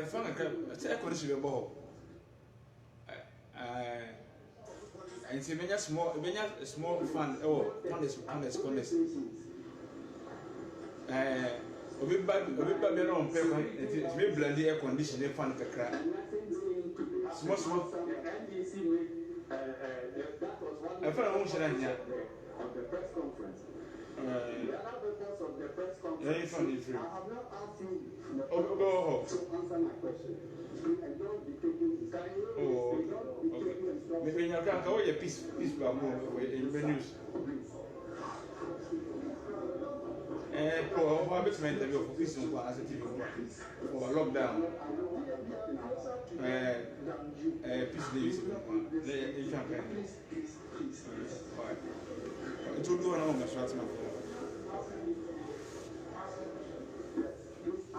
Fun air condition ball. And see, many small fun. Oh, honest. Obi ba me no pe kwa it me blend air conditioner fan kakra small I found one share here of the press conference. The other purpose of the press conference. I have not asked you to answer my question. And don't be taking maybe you can go your peace in the news. For a bit of interview for peace and as a TV for lockdown. Peace days. It will go on the short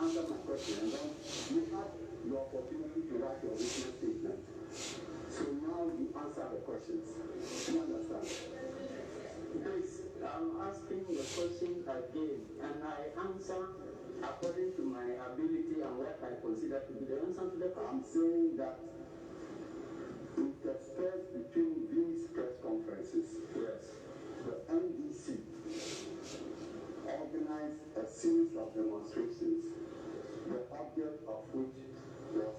answer my question, and then you have the opportunity to write your written statement. So now you answer the questions. You understand? Please, I'm asking the question again, and I answer according to my ability and what I consider to be the answer to the question. I'm saying that interspersed between these press conferences, yes, the NDC organized a series of demonstrations, the object of which was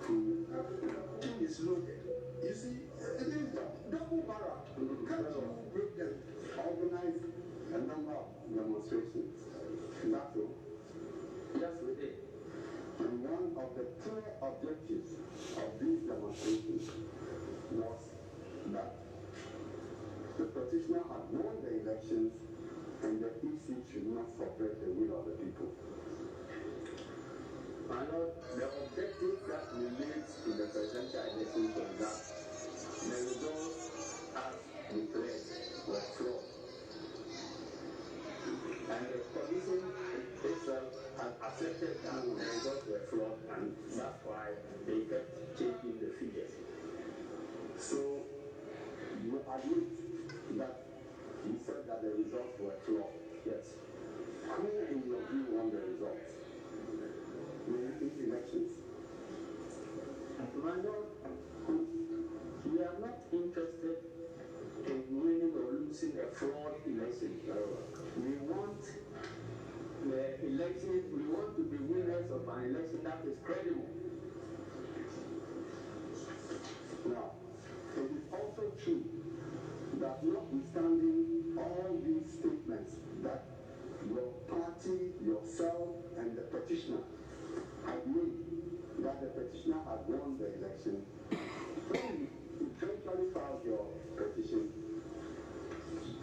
to is loaded. You see, it is double barrel. Can't you break them? Organize a number of demonstrations. Is that so? Yes, we did. And one of the clear objectives of these demonstrations was that the petitioner had won the elections and the EC should not subvert the will of the people. My Lord, the objective that relates to the presidential elections was that the results as declared were flawed. And the commission itself had accepted that the results were flawed, and that's why they kept changing the figures. So you admit that you said that the results were flawed. Yes. Who in your view won the results? These elections. My Lord, we are not interested in winning or losing a fraud election. We want the election, we want to be winners of an election that is credible. Now, it is also true that notwithstanding all these statements that your party, yourself, and the petitioner had made that the petitioner had won the election, when you eventually filed your petition,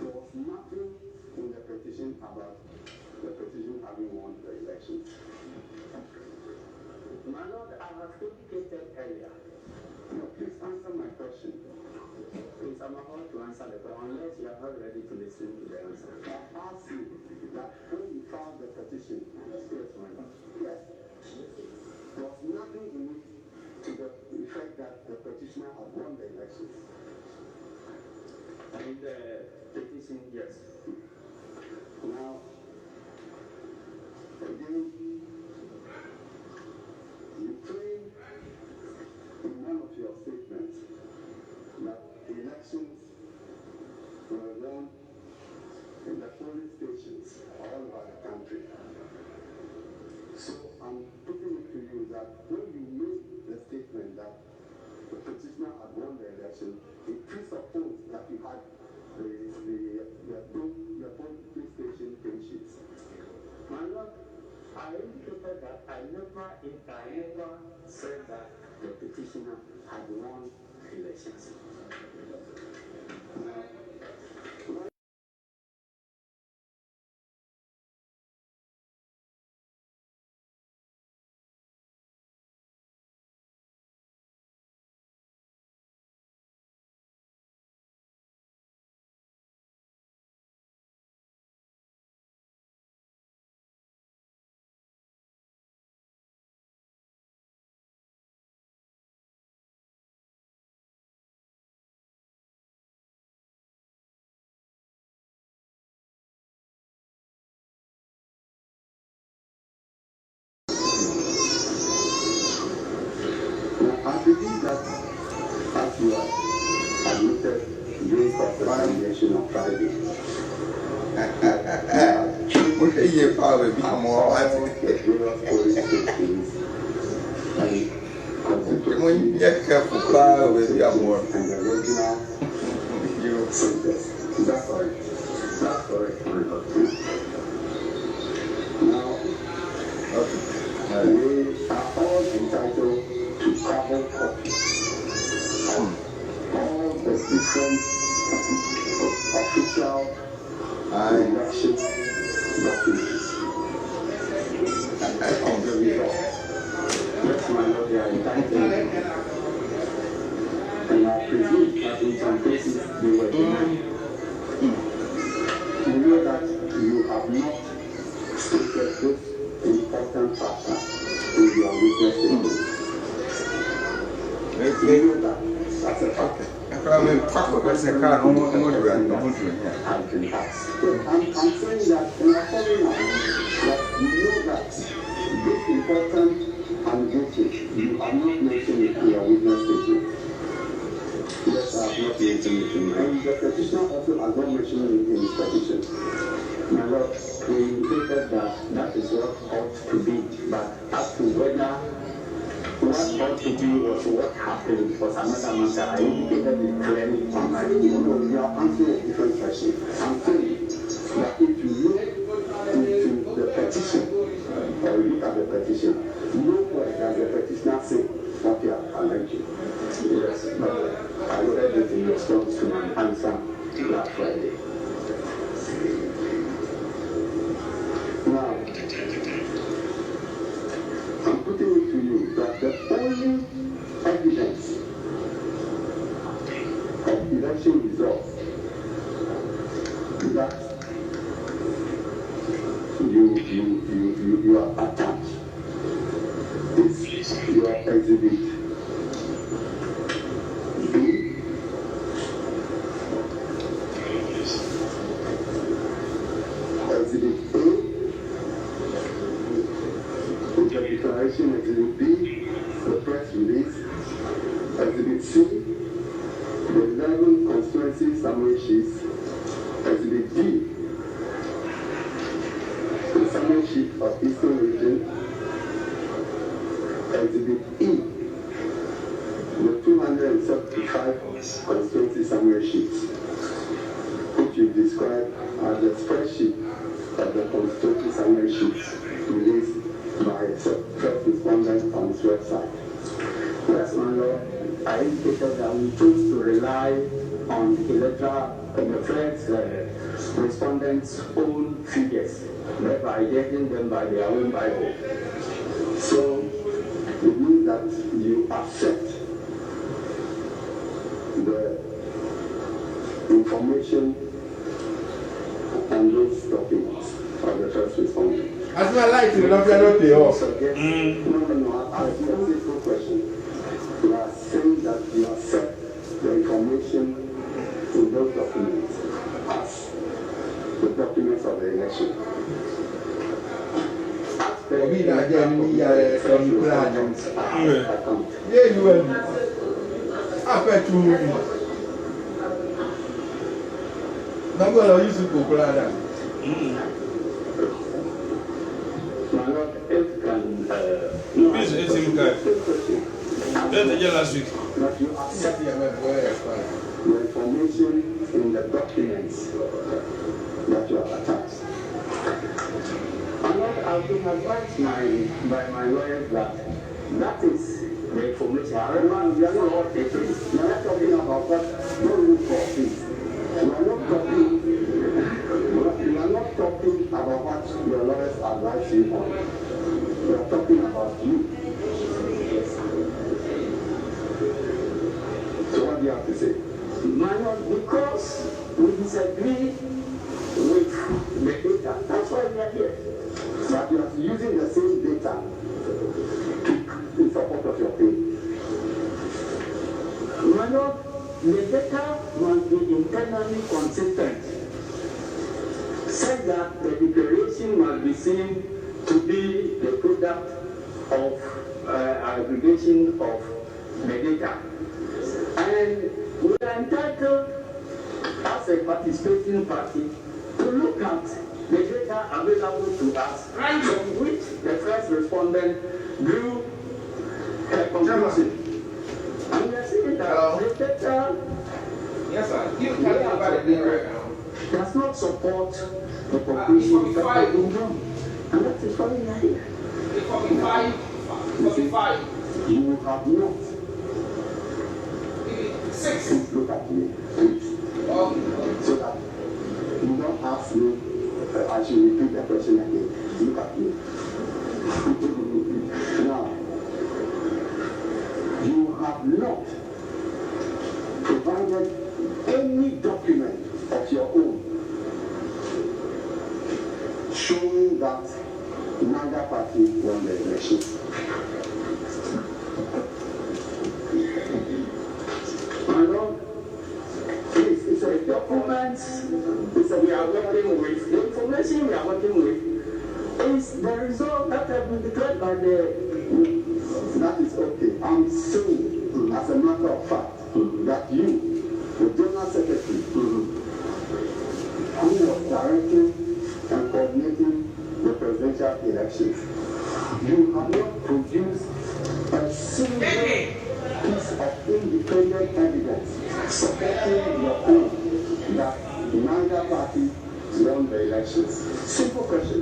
there was nothing in the petition about the petition having won the election. My Lord, I have indicated earlier. No, please answer my question. Please, I'm about to answer the question unless you are not ready to listen to the answer. I asked you that when you filed the petition, yes, my Lord. Yes. There was nothing in it to the effect that the petitioner had won the election. In the petition, yes. Now, again, you claim in one of your statements that elections were won in the polling stations all over the country. So I'm putting it to you that when you made the statement that the petitioner had won the election, it presupposed that you had the polling station pin sheets. My Lord, I indicated that I never said that the petitioner had won elections. Now, the combination of Friday. What are you probably be more The various police stations and when you get careful, cloud with your more. and the regional centers. That's correct. That's correct. Now, we are all entitled to carbon copies of all the different official election documents. Of the results. Yes, my Lord, they are entitled. And I presume that in some cases they were denied. You know that you have not stated this important factor in your witness statement. You know that that's a fact. I mean, Papa was a car, no more than Has been passed. I'm saying that we are calling out that you know that this important and guilty, you are not mentioning it in your witness statement. Yes, I have not mentioned it in and the petitioner also has not mentioned it in his petition. My Lord, we indicated that that is what ought to be, but as to whether what ought to be or what happened was another matter. I indicated it clearly on my own. You are answering a different question. I'm saying that if you look into the petition, or you look at the petition, nowhere does the petitioner say what you are alleging. Yes, but I read it in response to my answer last Friday. Now, I'm putting it to you that the only evidence of election results that you are attached is your exhibit B, exhibit A, the declaration, exhibit B, the press release, exhibit C, the 11 constituency summary sheets, exhibit D, the summary sheet of Eastern Region, exhibit E, the 275 constituency summary sheets, which you describe as the spreadsheet of the constituency summary sheets released by a first respondent on his website. Yes, my Lord, I indicated that we choose to rely on the first respondents' own figures, thereby getting them by their own Bible. So, it means that you accept the information on those documents of the first respondent. As my light, you don't know the off. No, I have a simple question. You are saying that you accept the information in those documents as the documents of the election. We are getting from Ukrainians. Yeah, you will. After 2 minutes. I'm going to use it for Ukrainians. My Lord, if can. Please, it's him, guy. That's last week. That you accept the information in the documents that you have attached. And what I've been advised by my lawyers that is the information. However, we are not all taking. We are not talking about what no look for things. We are not talking about what your lawyers advise you on. We are talking about you. So what do you have to say? My Lord, because we disagree with the data, that's why we are here. But you are using the same data in support of your claim. My Lord, the data must be internally consistent, such that the declaration must be seen to be the product of aggregation of the data. And we are entitled as a participating party, to look at the data available to us, from which the first respondent drew a conclusion. And we are saying that the data does not support the conclusion that has been drawn. And that is why we are here. You have not. Please look at me, please. So that you don't ask me, I should repeat the question again. Look at me. Now, you have not provided any document of your own showing that neither party won the election. My Lord, please, it's a document we are working with. The information we are working with is the result that has been declared by the. That is okay. I'm saying, as a matter of fact, that you, the General Secretary, who was directing and coordinating the presidential elections, you have not produced a single piece of independent evidence supporting your claim that neither party won the elections. Simple question.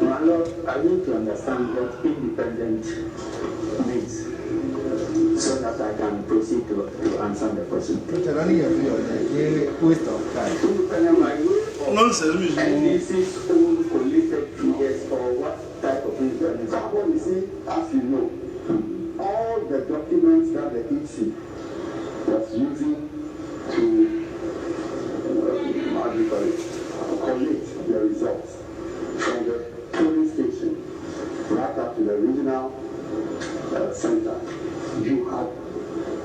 My Lord, I need to understand what independent means so that I can proceed to answer the question. Waste of time. Independent by way of NDC's own collated figures or what type of independence? What we see, as you know, all the documents that the EC was using to collate the results from the polling station right up to the regional center. You have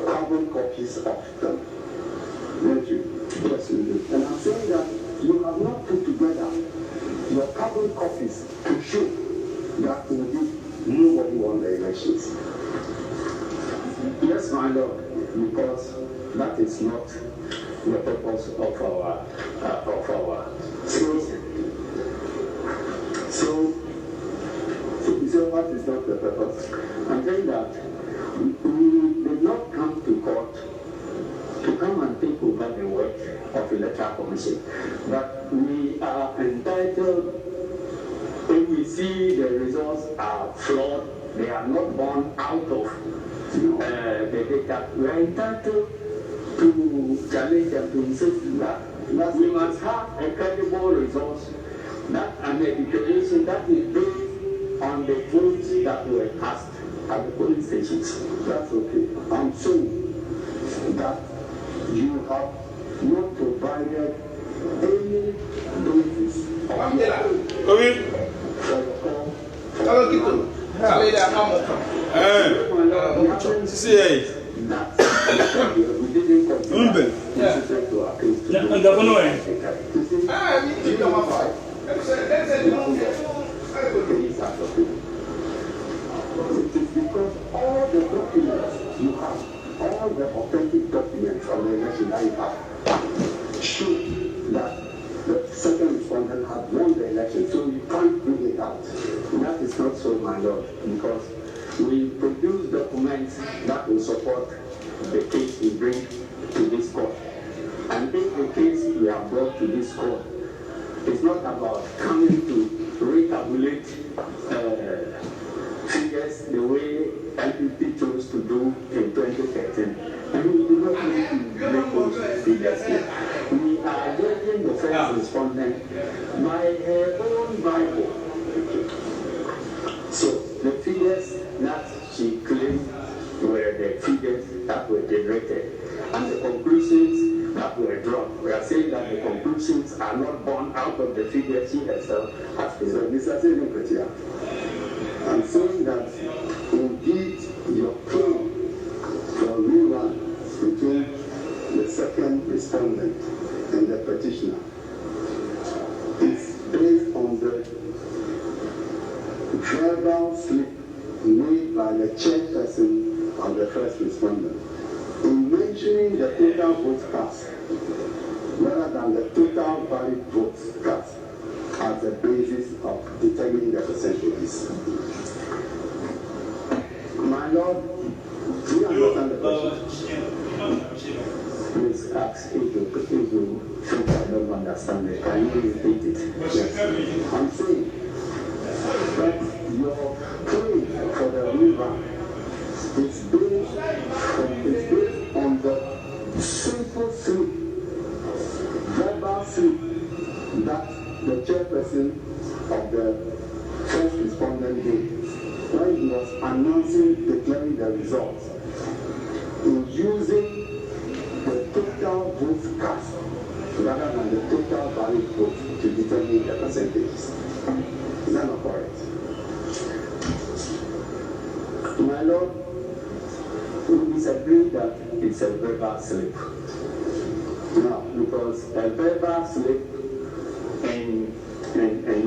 carbon copies of them. Don't you? Yes, you do. And I'm saying that you have not put together your carbon copies to show that indeed nobody won the elections. Yes, my Lord, because that is not the purpose of our station. So what is not the purpose? I'm saying that we did not come to court to come and take over the work of the electoral commission, but we are entitled, when we see the results are flawed, they are not born out of the data, we are entitled to challenge them to insist that we must have a credible resource, that and a declaration that is based on the votes that were cast at the polling stations. That's okay. I'm saying that you have not provided any basis of your own for your call. We didn't consider to our case to it is because all the documents you have, all the authentic documents of the election that you have, show that the second respondent had won the election, so you can't bring it out. And that is not so, my Lord, because we produce documents that will support the case we bring to this court. And if the case we have brought to this court is not about coming to retabulate figures the way NPP chose to do in 2013, and we do not need to make those figures here. We are judging the first respondent by her own Bible. So the figures that she claimed were the figures that were generated, and the conclusions that were drawn. We are saying that the conclusions are not born out of the figures she herself has presented. Mr. Secretary, I'm saying that indeed your claim for rerun between the second respondent and the petitioner is based on the verbal slip made by the chairperson of the first respondent, in which mentioning the total votes cast rather than the total valid votes cast as the basis of determining the percentages. My Lord, do you understand the question? Please ask if you think I don't understand it. Can you repeat it? Yes. I'm saying that your claim for the river is based on the simple slip, verbal slip that the chairperson of the first respondent did when he was announcing, declaring the results, in using the total votes cast rather than the total valid vote to determine the percentages. Is that not correct? My Lord, we disagree that it's a verbal slip. No, because a verbal slip and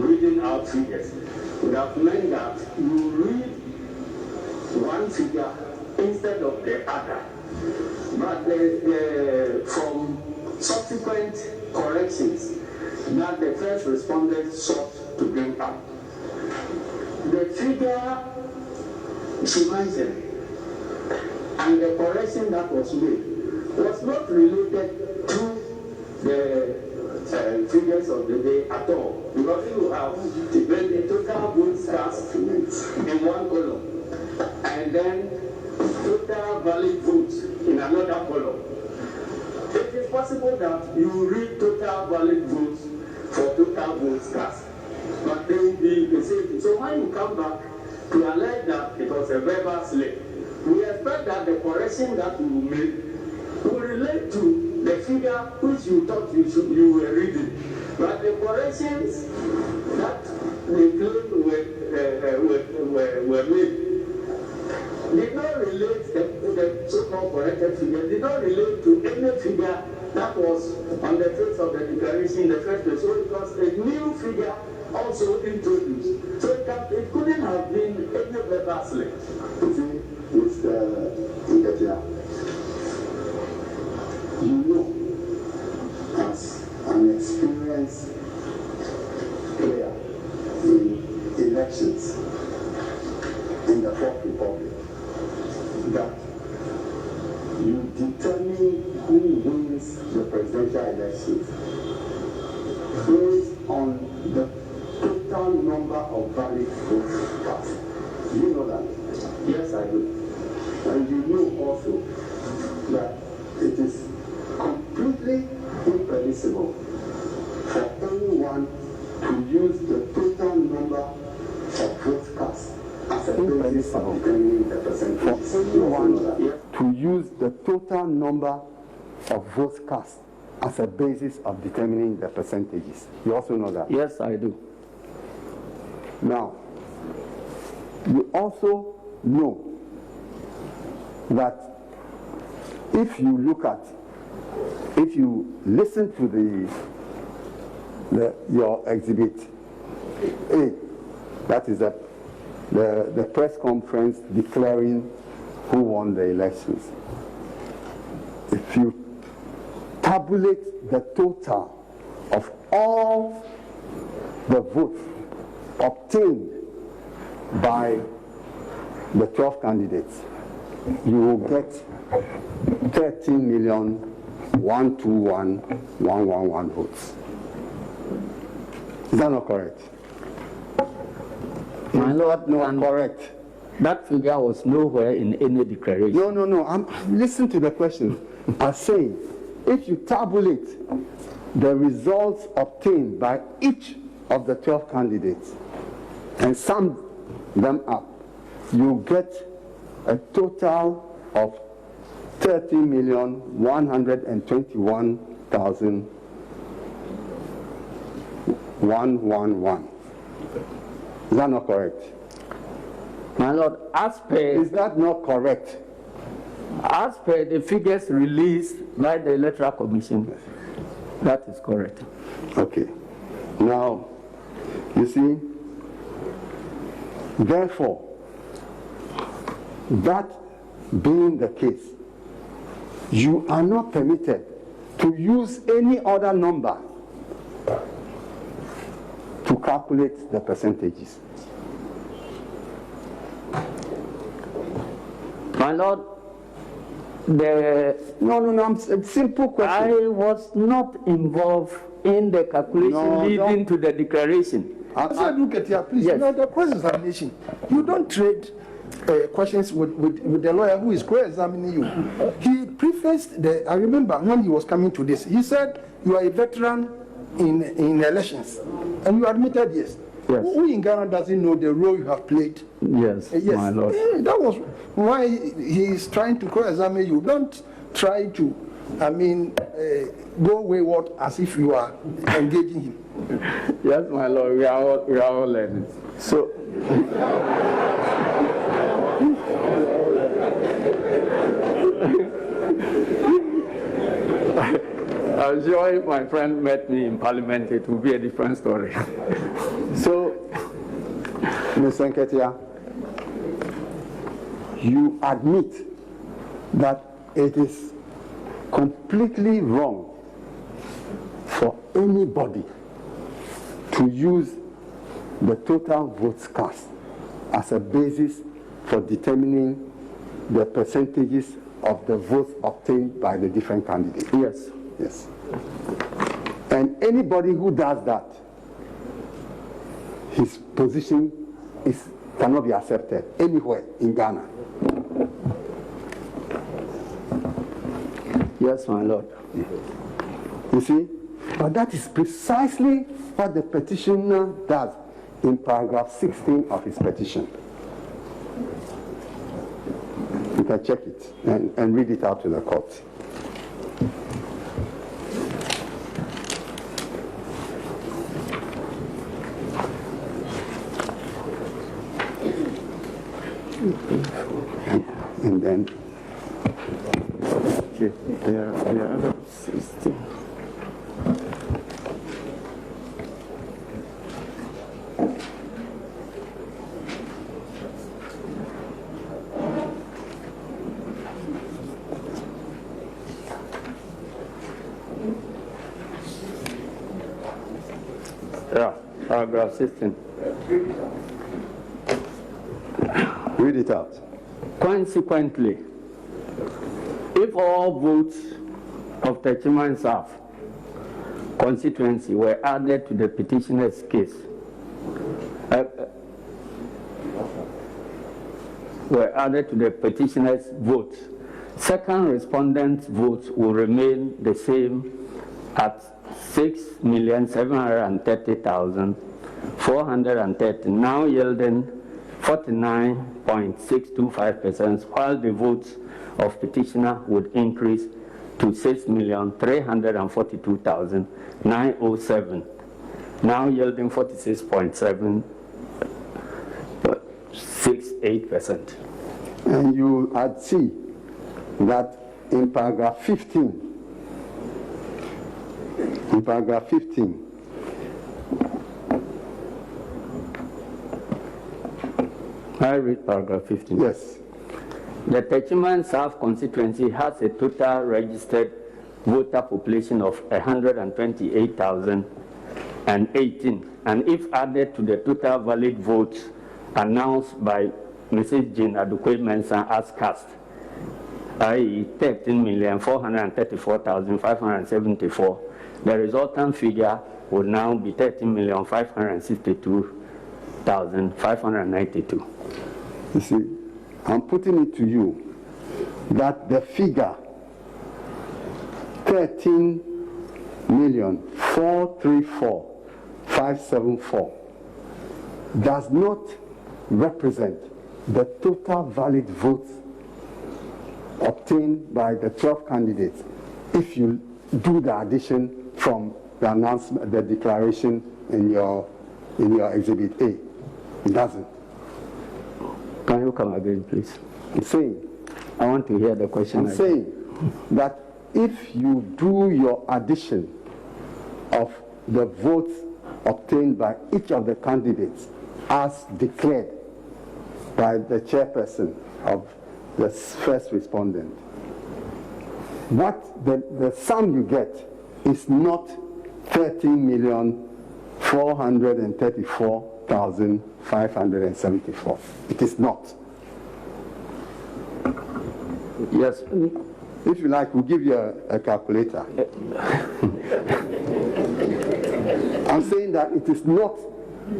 reading out figures would have meant that you read one figure instead of the other. But from subsequent corrections that the first respondent sought to bring up, the figure she mentioned and the correction that was made was not related to the figures of the day at all. Because you have the total votes cast in one column and then total valid votes in another column. It is possible that you read total valid votes for total votes cast, but they will be the same thing. So when you come back to allege that it was a verbal slip, we expect that the correction that you will make will relate to the figure which you thought you were reading. But the corrections that they claim were made did not relate, the so-called corrected figure did not relate to any figure that was on the face of the declaration in the first place. So it was a new figure also introduced. So it couldn't have been any verbal slip. Mr. Ngatia, you know, as an experienced player in elections in the Fourth Republic, that you determine who wins the presidential elections based on the total number of valid votes cast. Do you know that? Yes, I do. And you know also that it is completely impermissible for anyone to use the total number of votes cast as a basis of determining the percentage. For anyone to use the total number of votes cast as a basis of determining the percentages. You also know that? Yes, I do. Now, you also know that if you listen to your exhibit A, that is the press conference declaring who won the elections. If you tabulate the total of all the votes obtained by the 12 candidates, you will get 13,121,111 votes. Is that not correct? My Lord, no, correct. That figure was nowhere in any declaration. No. Listen to the question. I'm saying, if you tabulate the results obtained by each of the 12 candidates and sum them up, you get a total of 30,121,111. Is that not correct? My Lord, as per... Is that not correct? As per the figures released by the Electoral Commission, that is correct. Okay. Now, you see, therefore, that being the case, you are not permitted to use any other number to calculate the percentages. My Lord, No, it's a simple question. I was not involved in the calculation leading to the declaration. I said, look at here, please. Yes. You know, the cross-examination, you don't trade questions with the lawyer who is cross-examining you. He prefaced I remember when he was coming to this, he said, you are a veteran in elections, and you admitted yes. Yes. Who in Ghana doesn't know the role you have played? Yes, Yes. my Lord. That was why he is trying to cross-examine you. Don't try to, go wayward as if you are engaging him. Yes, my Lord, we are all learning. So, I'm sure if my friend met me in Parliament, it would be a different story. So, Mr. Nketia, you admit that it is completely wrong for anybody to use the total votes cast as a basis for determining the percentages of the votes obtained by the different candidates. yes. Yes. And anybody who does that, his position cannot be accepted anywhere in Ghana. Yes, my Lord. You see? But that is precisely what the petitioner does in paragraph 16 of his petition. You can check it and read it out to the court. And then There are 16. Yeah, paragraph 16. read it out. Consequently, if all votes of the Chiman South constituency were added to the petitioner's case, votes, second respondent's votes will remain the same at 6,730,430, now yielding 49.625%, while the votes of petitioner would increase to 6,342,907, now yielding 46.768%. And you had see that in paragraph 15, I read paragraph 15. yes, The Techiman South constituency has a total registered voter population of 128,018, and if added to the total valid votes announced by Mrs. Jean Adukwe Mensah as cast, i.e. 13,434,574, the resultant figure would now be 13,562,592. you see, I'm putting it to you that the figure 13,434,574 does not represent the total valid votes obtained by the 12 candidates if you do the addition from the announcement, the declaration in your exhibit A. It doesn't. Can you come again, please? I'm saying, I want to hear the question. I'm saying that if you do your addition of the votes obtained by each of the candidates as declared by the chairperson of the first respondent, what the sum you get is not 13,434,574. It is not. Yes. If you like, we'll give you a calculator. I'm saying that it is not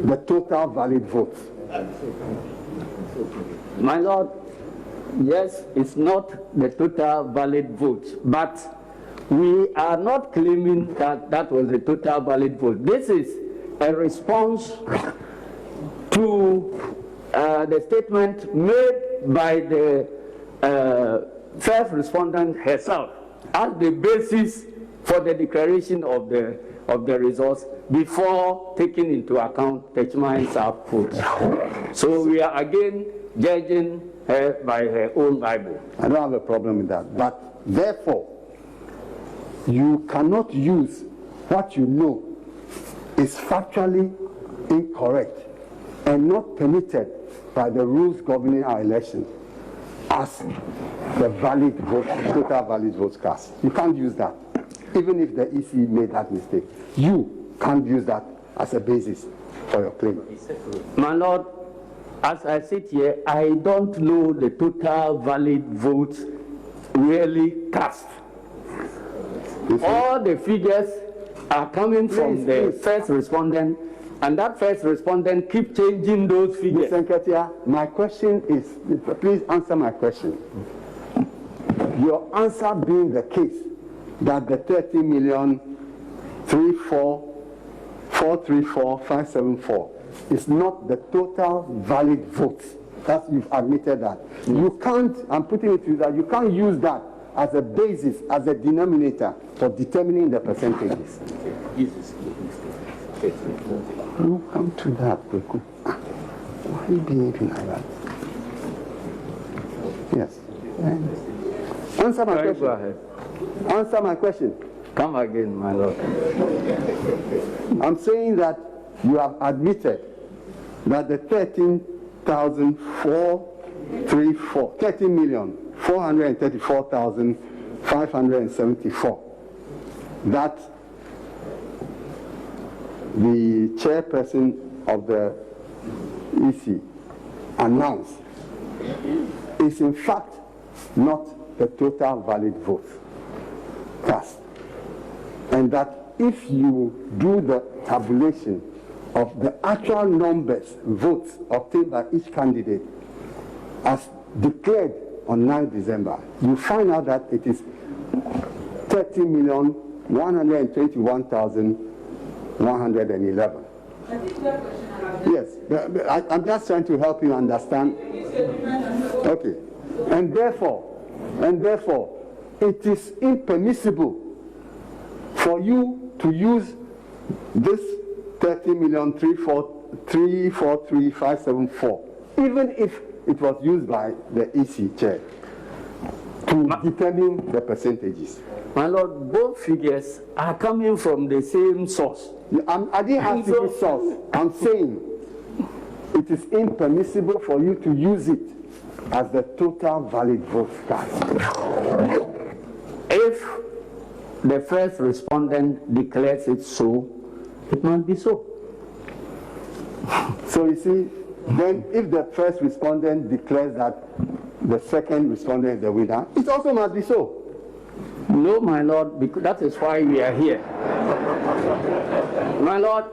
the total valid votes. My Lord, yes, it's not the total valid votes, but we are not claiming that that was the total valid vote. This is a response to the statement made by the first respondent herself as the basis for the declaration of the results before taking into account the Chima's votes. So we are again judging her by her own Bible. I don't have a problem with that. But therefore, you cannot use what you know is factually incorrect and not permitted by the rules governing our election as the valid vote, total valid votes cast. You can't use that. Even if the EC made that mistake, you can't use that as a basis for your claim. My Lord, as I sit here, I don't know the total valid votes really cast. All the figures are coming from the first respondent, and that first respondent keeps changing those figures. Mr. Nketia, my question is, please answer my question. Your answer being the case that the 30,034,574 is not the total valid votes. That you've admitted that. You can't, I'm putting it to you that you can't use that as a basis, as a denominator for determining the percentages. You come to that, Beku. Why are you behaving like that? Yes. Answer my question. Go ahead. Answer my question. Come again, my Lord. I'm saying that you have admitted that the 13,434,574, that the chairperson of the EC announced is in fact not the total valid vote cast. And that if you do the tabulation of the actual numbers, votes obtained by each candidate as declared on 9 December, you find out that it is 30,121,111. Yes, I'm just trying to help you understand. Okay, and therefore, it is impermissible for you to use this 30,343,574, even if it was used by the EC chair, to determine the percentages. My Lord, both figures are coming from the same source. I didn't ask you which source. I'm saying it is impermissible for you to use it as the total valid vote cast. If the first respondent declares it so, it must be so. So you see, then if the first respondent declares that the second respondent is the winner, it also must be so. No, my Lord, because that is why we are here. My Lord,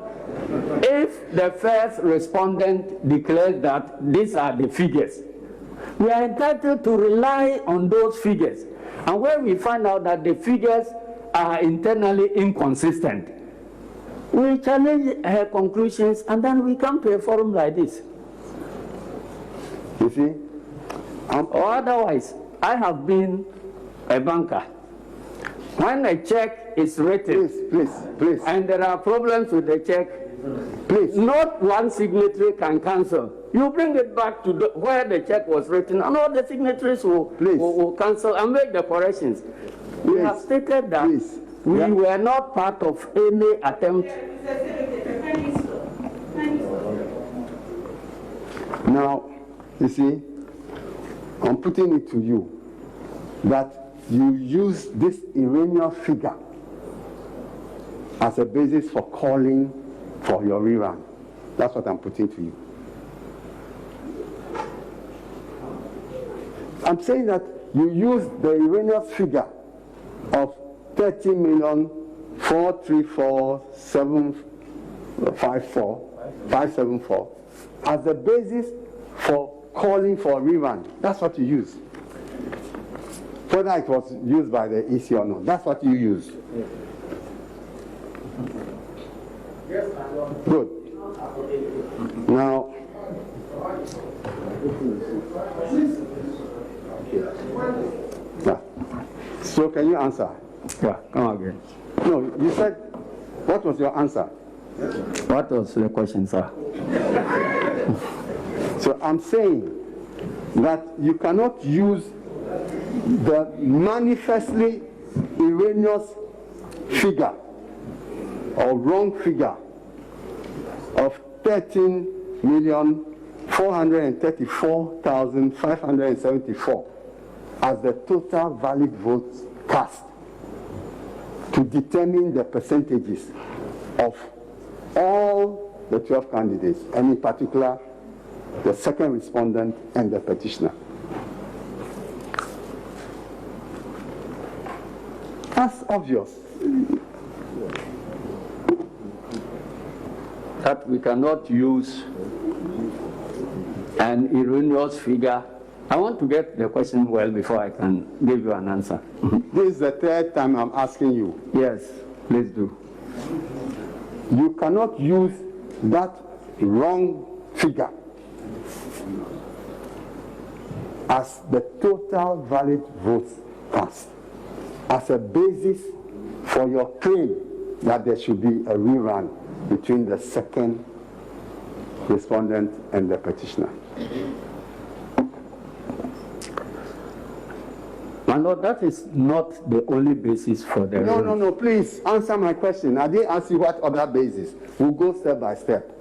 if the first respondent declares that these are the figures, we are entitled to rely on those figures. And when we find out that the figures are internally inconsistent, we challenge her conclusions and then we come to a forum like this. You see? Or otherwise, I have been a banker. When a check is written, please, and there are problems with the check, please, not one signatory can cancel. You bring it back to where the check was written, and all the signatories will cancel and make the corrections. We have stated that we were not part of any attempt. Now, you see, I'm putting it to you that you use this erroneous figure as a basis for calling for your rerun. That's what I'm putting to you. I'm saying that you use the erroneous figure of 30,434,754 as the basis for calling for a rerun. That's what you use. Whether it was used by the EC or not, that's what you use. Good. Now, yeah. So can you answer? Yeah, come again. No, you said, what was your answer? What was the question, sir? So I'm saying that you cannot use the manifestly erroneous figure or wrong figure of 13,434,574 as the total valid votes cast to determine the percentages of all the 12 candidates, and in particular the second respondent and the petitioner. That's obvious. That we cannot use an erroneous figure. I want to get the question well before I can give you an answer. This is the third time I'm asking you. Yes, please do. You cannot use that wrong figure as the total valid votes cast as a basis for your claim that there should be a rerun between the second respondent and the petitioner. My Lord, that is not the only basis for the No, please answer my question. I didn't ask you what other basis. We'll go step by step.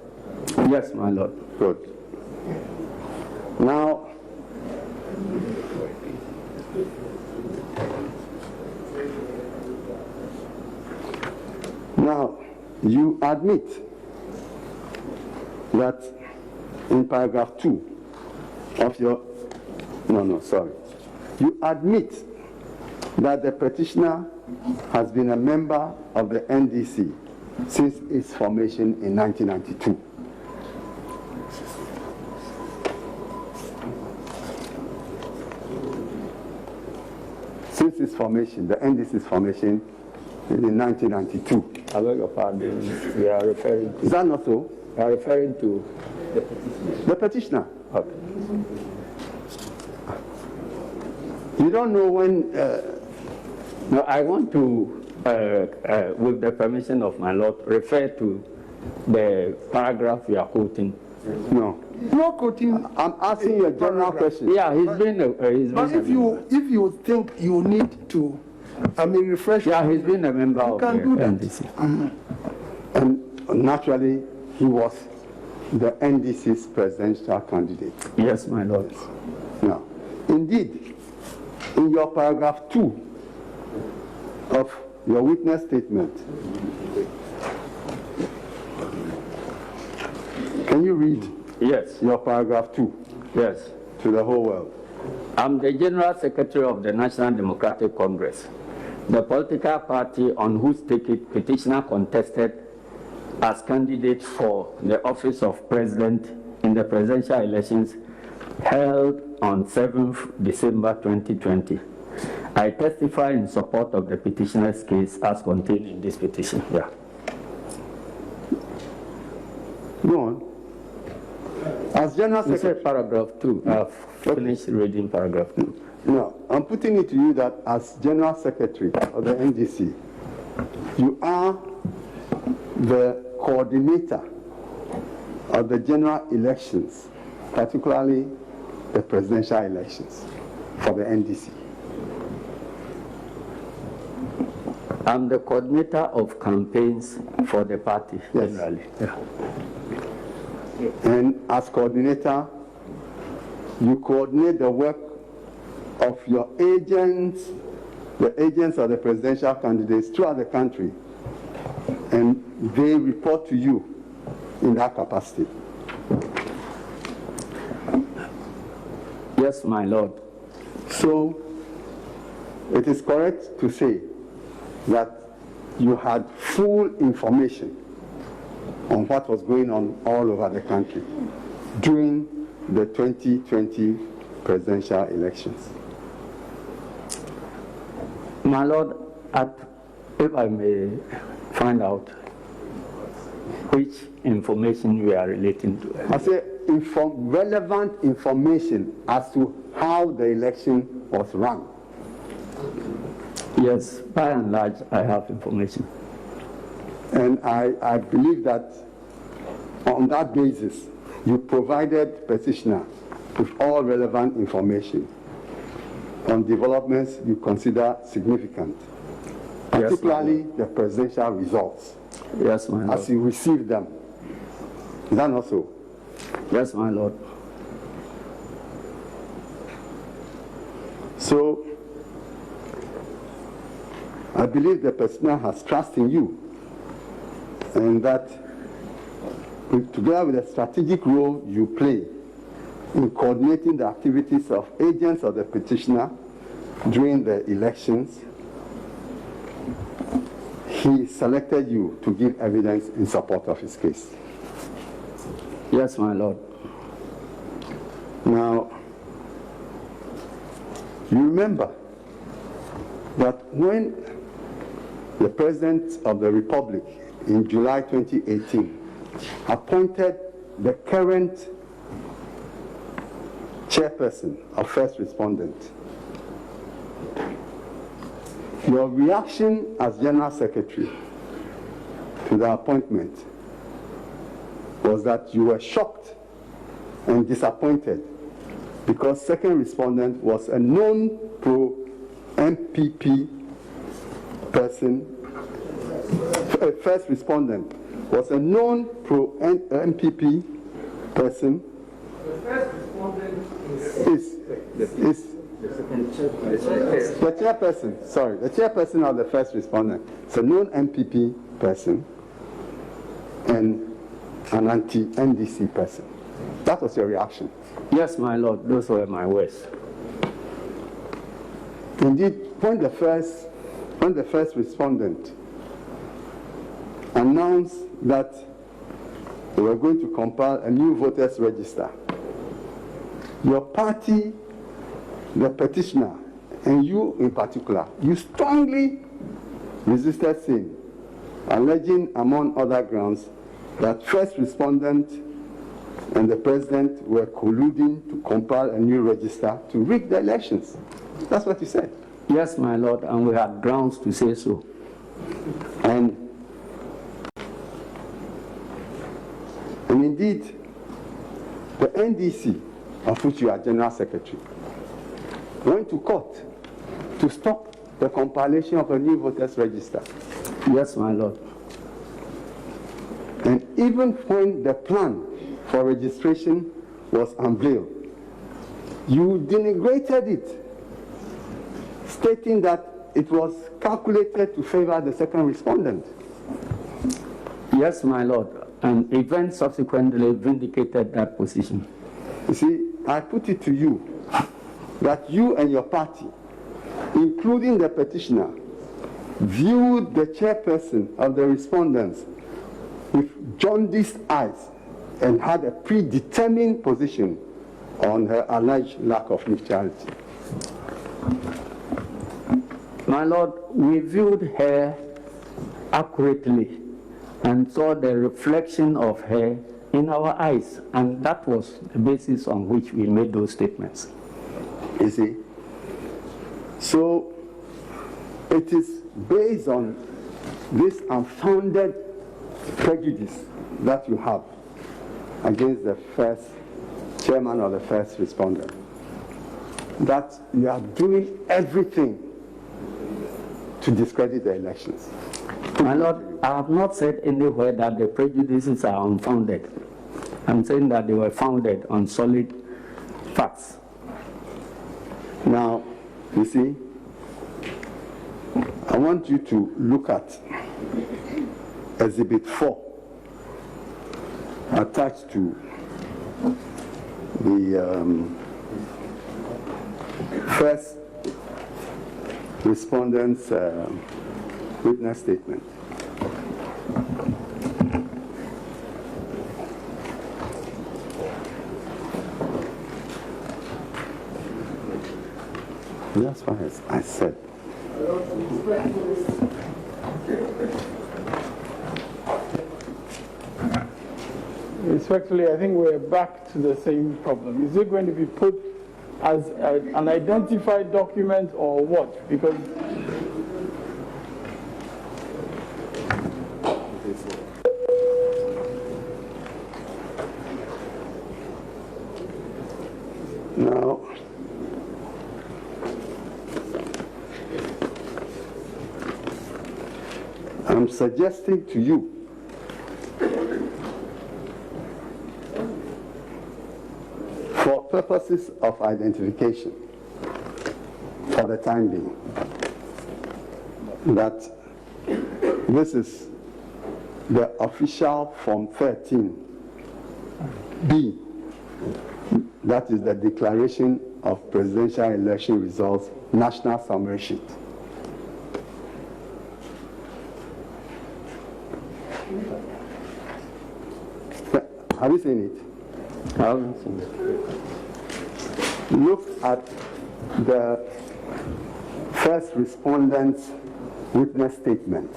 Yes, my Lord. Good. Now, you admit that in paragraph 2 of your, you admit that the petitioner has been a member of the NDC since its formation in 1992. Since its formation, the NDC's formation in 1992. I beg your pardon. We are referring to. Is that not so? We are referring to the petitioner. Okay. You don't know when. No, I want to, with the permission of my Lord, refer to the paragraph you are quoting. No. You're quoting. I'm asking you a general question. Yeah, he's been. But if you think you need to, refresh. Yeah, he's been a member of the NDC. And naturally, he was the NDC's presidential candidate. Yes, my Lord. Now, indeed, in your paragraph 2 of your witness statement, can you read? Yes. Your paragraph 2. Yes. To the whole world. I'm the General Secretary of the National Democratic Congress, the political party on whose ticket petitioner contested as candidate for the office of President in the presidential elections held on 7th December 2020. I testify in support of the petitioner's case as contained in this petition. Yeah. Go on. As General Secretary. Paragraph 2. I've finished reading paragraph 2. No, I'm putting it to you that as General Secretary of the NDC, you are the coordinator of the general elections, particularly the presidential elections for the NDC. I'm the coordinator of campaigns for the party, yes. Generally. Yeah. And as coordinator, you coordinate the work of your agents the agents of the presidential candidates throughout the country, and they report to you in that capacity. Yes, my Lord. So it is correct to say that you had full information on what was going on all over the country during the 2020 presidential elections. My Lord, if I may find out which information you are relating to. I say relevant information as to how the election was run. Yes, by and large, I have information. And I believe that on that basis, you provided petitioner with all relevant information on developments you consider significant, particularly the presidential results. Yes, my Lord. As you received them. Is that not so? Yes, my Lord. So, I believe the petitioner has trust in you, and that together with the strategic role you play in coordinating the activities of agents of the petitioner during the elections, he selected you to give evidence in support of his case. Yes, my Lord. Now, you remember that when the President of the Republic in July 2018 appointed the current chairperson of First Respondent, your reaction as General Secretary to the appointment was that you were shocked and disappointed because Second Respondent was a known pro-MPP person. First Respondent was a known pro-MPP person. The first respondent is the chairperson, sorry, the chairperson of the First Respondent is a known MPP person and an anti-NDC person. That was your reaction. Yes, my Lord, those were my words. Indeed, when the first respondent announced that they were going to compile a new voters register, your party, the petitioner, and you in particular, you strongly resisted same, alleging, among other grounds, that First Respondent and the President were colluding to compile a new register to rig the elections. That's what you said. Yes, my Lord, and we had grounds to say so. And indeed, the NDC, of which you are General Secretary, went to court to stop the compilation of a new voters register. Yes, my Lord. And even when the plan for registration was unveiled, you denigrated it, stating that it was calculated to favor the Second Respondent. Yes, my Lord, and events subsequently vindicated that position. You see, I put it to you that you and your party, including the petitioner, viewed the chairperson of the respondents with jaundiced eyes and had a predetermined position on her alleged lack of neutrality. My Lord, we viewed her accurately and saw the reflection of her in our eyes, and that was the basis on which we made those statements. You see? So, it is based on this unfounded prejudice that you have against the first chairman of the First Respondent that you are doing everything to discredit the elections. My Lord, I have not said anywhere that the prejudices are unfounded. I'm saying that they were founded on solid facts. Now, you see, I want you to look at Exhibit 4 attached to the first respondent's witness statement. That's what I said. Respectfully, I think we're back to the same problem. Is it going to be put as an identified document or what? Because now, I'm suggesting to you for purposes of identification, for the time being, that this is the official Form 13B, that is the Declaration of Presidential Election Results National Summary Sheet. Have you seen it? I haven't seen it. Look at the first respondent's witness statement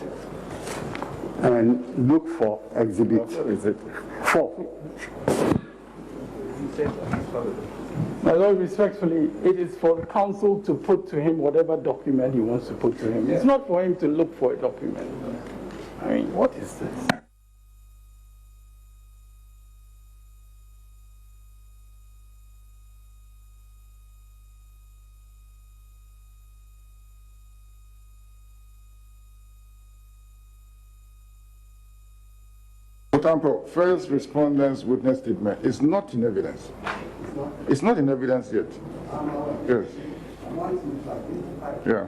and look for Exhibit 4. my Lord, respectfully, it is for the counsel to put to him whatever document he wants to put to him. It's not for him to look for a document. I mean, what is this? Otampo, first respondent's witness statement is not in evidence. It's not in evidence yet. Yes. Yeah.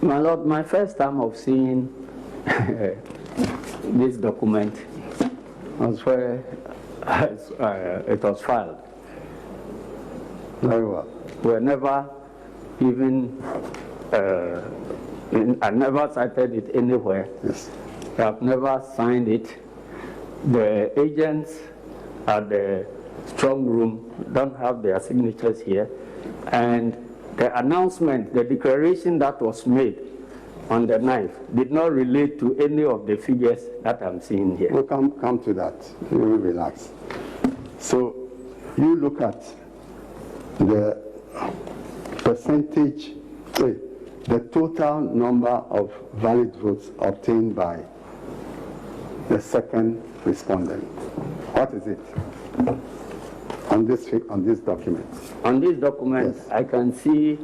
My Lord, my first time of seeing this document was where it was filed. Very well. We never even, I never cited it anywhere. Yes. I've never signed it. The agents at the strong room don't have their signatures here. And the announcement, the declaration that was made on the 9th did not relate to any of the figures that I'm seeing here. We'll come to that. You will relax. So you look at the percentage, the total number of valid votes obtained by the second respondent. What is it on this document? On this document, Yes. I can see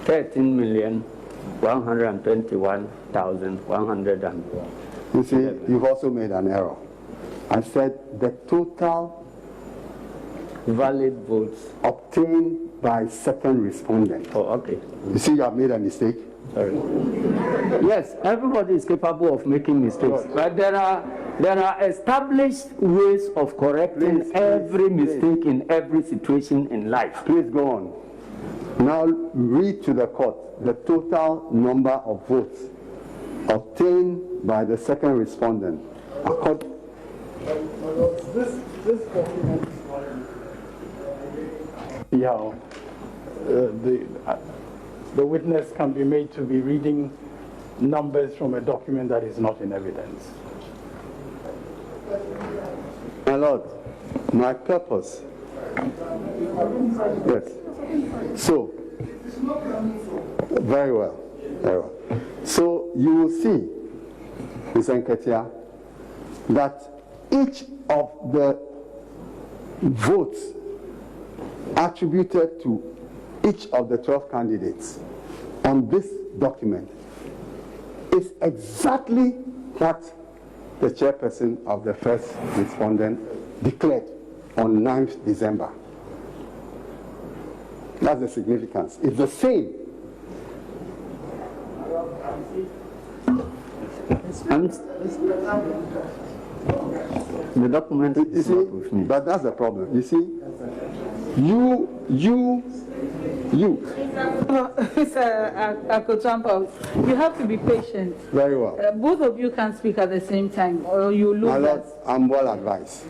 13,121,100. You see, you've also made an error. I said the total valid votes obtained by second respondent. Oh, okay. You see, you have made a mistake. Sorry. Yes, everybody is capable of making mistakes, but there are established ways of correcting every mistake in every situation in life. Please go on. Now read to the court the total number of votes obtained by the second respondent. This document, see how the witness can be made to be reading numbers from a document that is not in evidence. My Lord, my purpose. Yes. So, very well. Very well. So, you will see, Mr. Nketia, that each of the votes attributed to each of the 12 candidates on this document is exactly what the chairperson of the first respondent declared on 9th December. That's the significance. It's the same. The document is not with me. But that's the problem. You see, you. Mr. Akochampa, you have to be patient. Very well. Both of you can speak at the same time, or you lose My Lord, us. I'm well advised.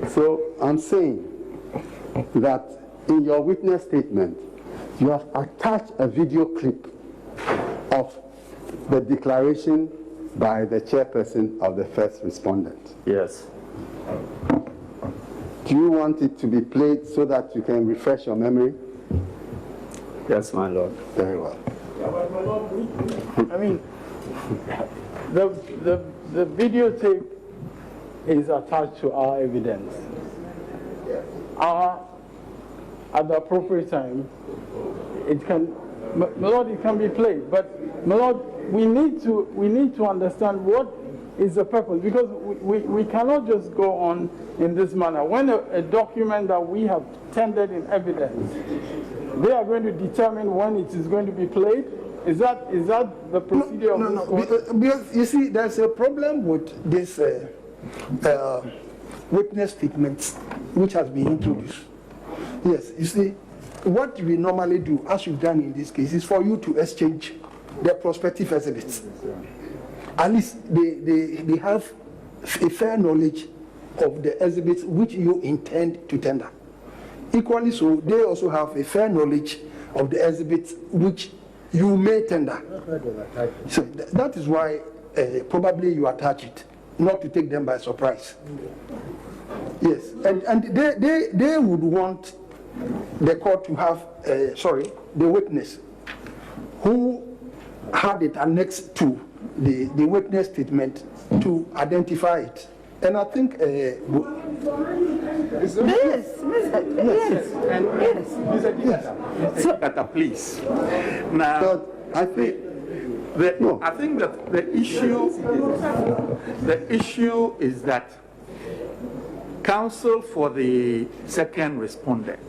So I'm saying that in your witness statement, you have attached a video clip of the declaration by the chairperson of the first respondent. Yes. Do you want it to be played so that you can refresh your memory? Yes, my Lord. Very well. I mean, the videotape is attached to our evidence. At the appropriate time, it can, my Lord, it can be played. But my Lord, we need to understand what is the purpose, because we cannot just go on in this manner. When a document that we have tendered in evidence, they are going to determine when it is going to be played. Is that the procedure of this court? Because you see, there's a problem with this witness statements which has been introduced. Yes, you see, what we normally do, as you've done in this case, is for you to exchange the prospective exhibits. At least they have a fair knowledge of the exhibits which you intend to tender. Equally so, they also have a fair knowledge of the exhibits which you may tender. So that is why probably you attach it, not to take them by surprise. Yes, and they would want the court to have, the witness who had it annexed to the witness statement to identify it. And I think Yes. Mr. Please. Now, But I think I think that the issue is that counsel for the second respondent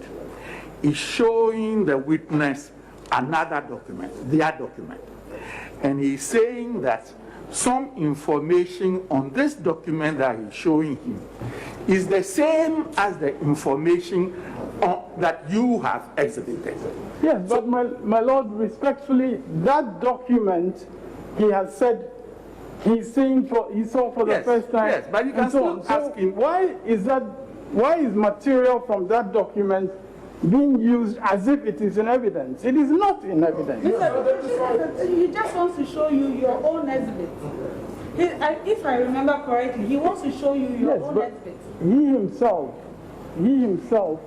is showing the witness another document, their document. And he's saying that some information on this document that he's showing him is the same as the information that you have exhibited. Yes, but my Lord, respectfully, that document, he has said, he saw for the first time. Yes, but you can still ask him. Why is material from that document being used as if it is in evidence? It is not in evidence. He just wants to show you your own exhibit. If I remember correctly, he wants to show you your own exhibit. He himself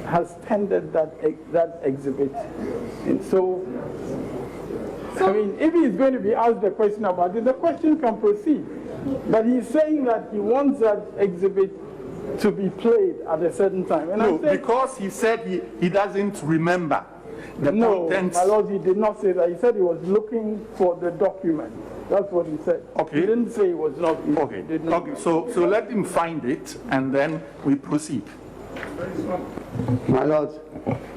has tendered that exhibit. And so, I mean, if he's going to be asked the question about it, the question can proceed. But he's saying that he wants that exhibit to be played at a certain time. And no, because he said he doesn't remember the contents. No, my Lord, he did not say that. He said he was looking for the document. That's what he said. Okay. He didn't say he was not. Okay. Okay. So let him find it, and then we proceed. My Lord,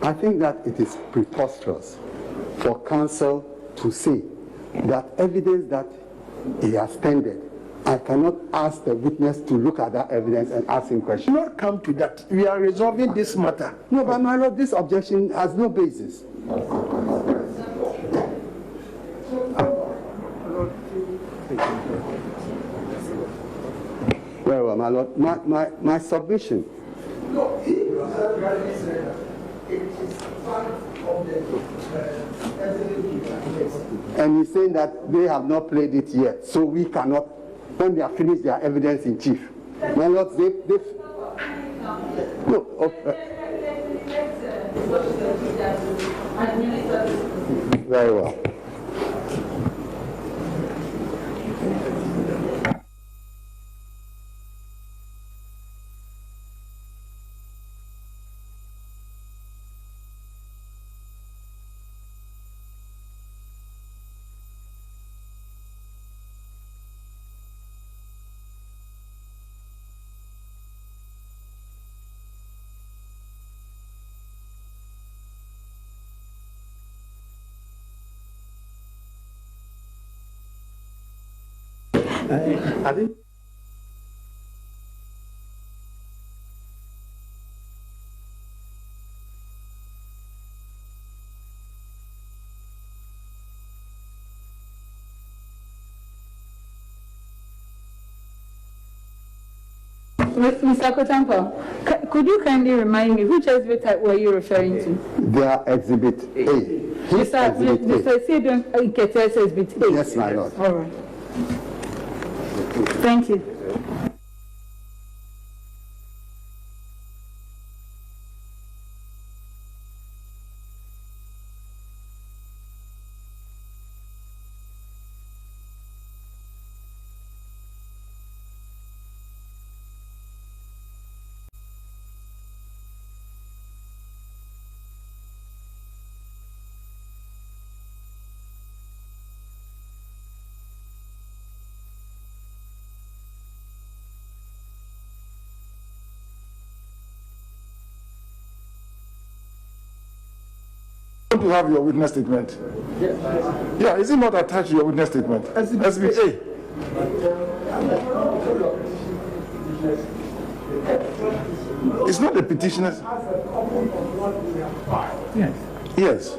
I think that it is preposterous for counsel to say that evidence that he has tendered, I cannot ask the witness to look at that evidence and ask him questions. not come to that. We are resolving this matter. No, but my Lord, this objection has no basis. Very well, my Lord. My submission. And he's saying that they have not played it yet, so we cannot, when they have finished their evidence in chief. My Lord, no, okay. Very well. I think. Mr. Kotampo, could you kindly remind me which exhibit were you referring to? They are exhibit A. Mr. C0llapse exhibit A. Yes, my Lord. All right. Thank you. To have your witness statement. Yes. Yeah, is it not attached to your witness statement? Exhibit A. It's not the petitioner's. Yes. Yes.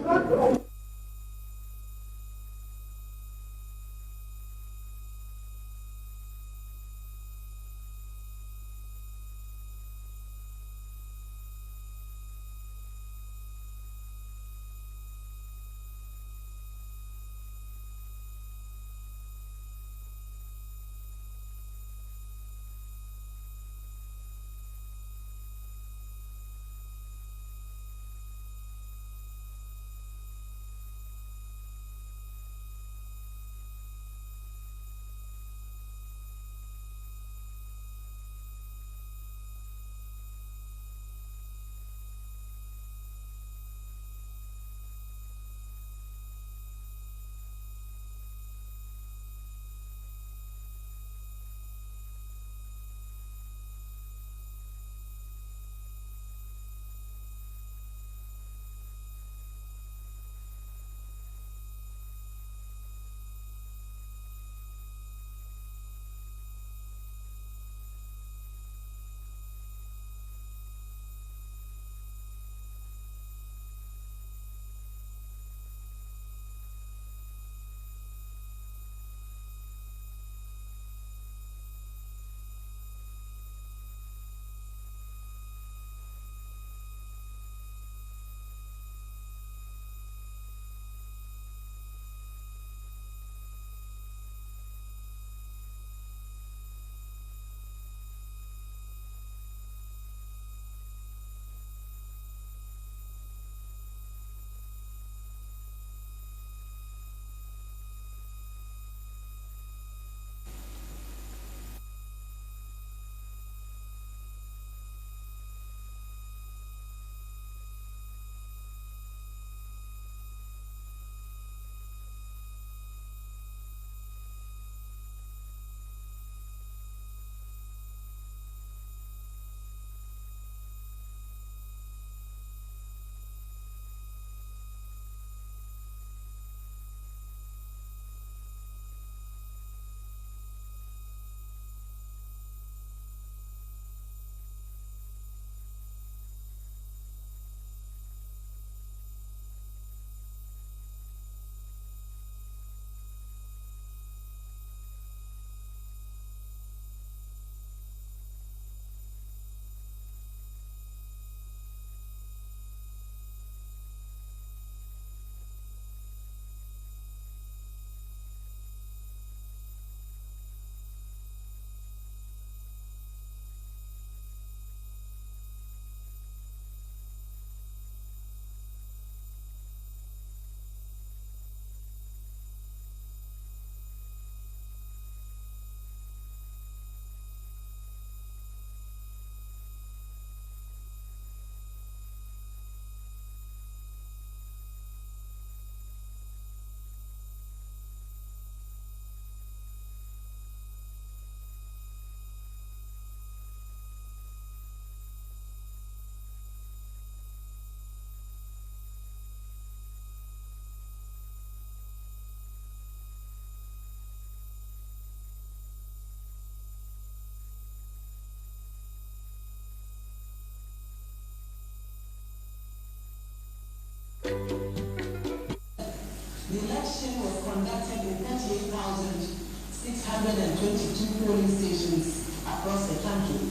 The election was conducted in 38,622 polling stations across the country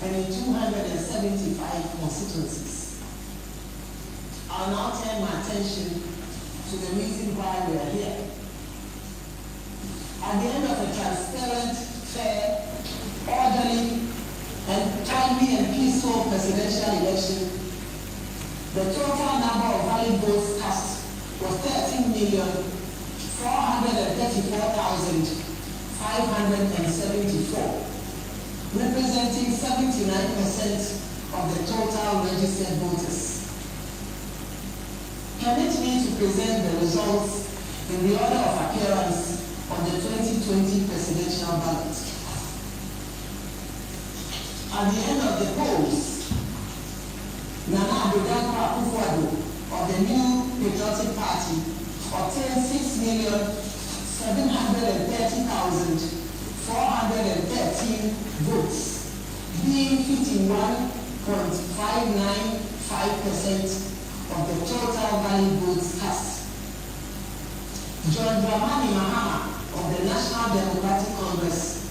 and in 275 constituencies. I'll now turn my attention to the reason why we are here. At the end of a transparent, fair, orderly, and timely and peaceful presidential election, the total number of valid votes cast was 13,434,574, representing 79% of the total registered voters. Permit me to present the results in the order of appearance on the 2020 presidential ballot. At the end of the polls, Nana Akufo-Addo of the New Patriotic Party obtained 6,730,413 votes, being 51.595% of the total valid votes cast. John Dramani Mahama of the National Democratic Congress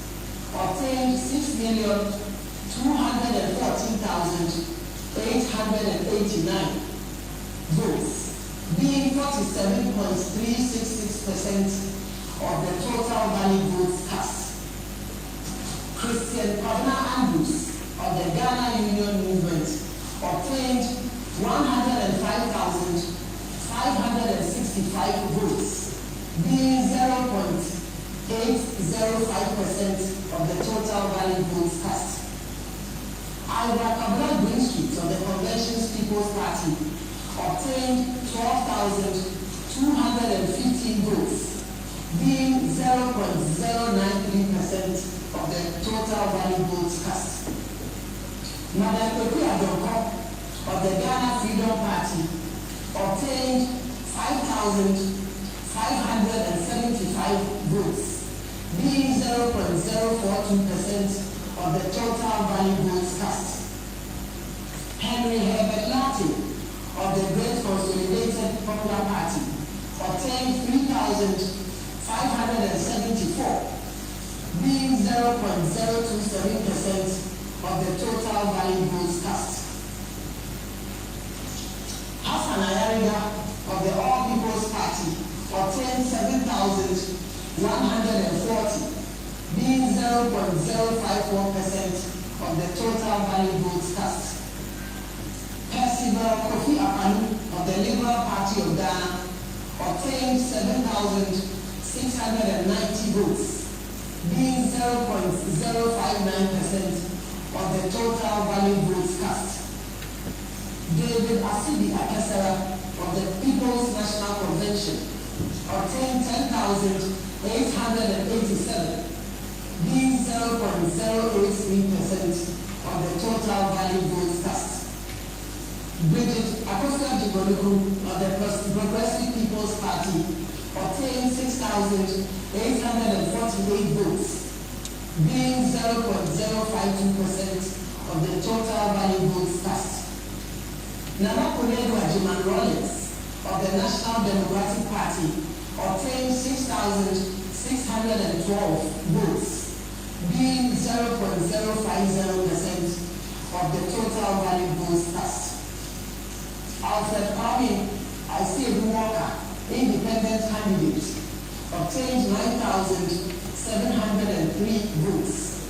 obtained 6,214,889 votes, being 47.366% of the total valid votes cast. Christian Kwabena Andrews of the Ghana Union Movement obtained 105,565 votes, being 0.805% of the total valid votes cast. Ira Kabla Greenstreet of the Convention's People's Party obtained 12,215 votes, being 0.093% of the total valid votes cast. Madam Adonko of the Ghana Freedom Party obtained 5,575 votes, being 0.042% of the total valid votes cast. Henry Herbert Latin of the Great Consolidated Popular Party obtained 3,574, being 0.027% of the total valid votes cast. Hassan Ayariga of the All People's Party obtained 7,140, being 0.054% of the total valid votes cast. Percival Kofi Apanu of the Liberal Party of Ghana obtained 7,690 votes, being 0.059% of the total valid votes cast. David Asidi Akesera of the People's National Convention obtained 10,887, being 0.083% of the total valid votes cast. Bridget Acosta-Jigoluku of the Progressive People's Party obtained 6,848 votes, being 0.052% of the total valid votes cast. Nana Konedu Rollins of the National Democratic Party obtained 6,612 votes, being 0.050% of the total valid votes cast. Alfred Kwame Isaac Walker, independent candidate, obtained 9,703 votes,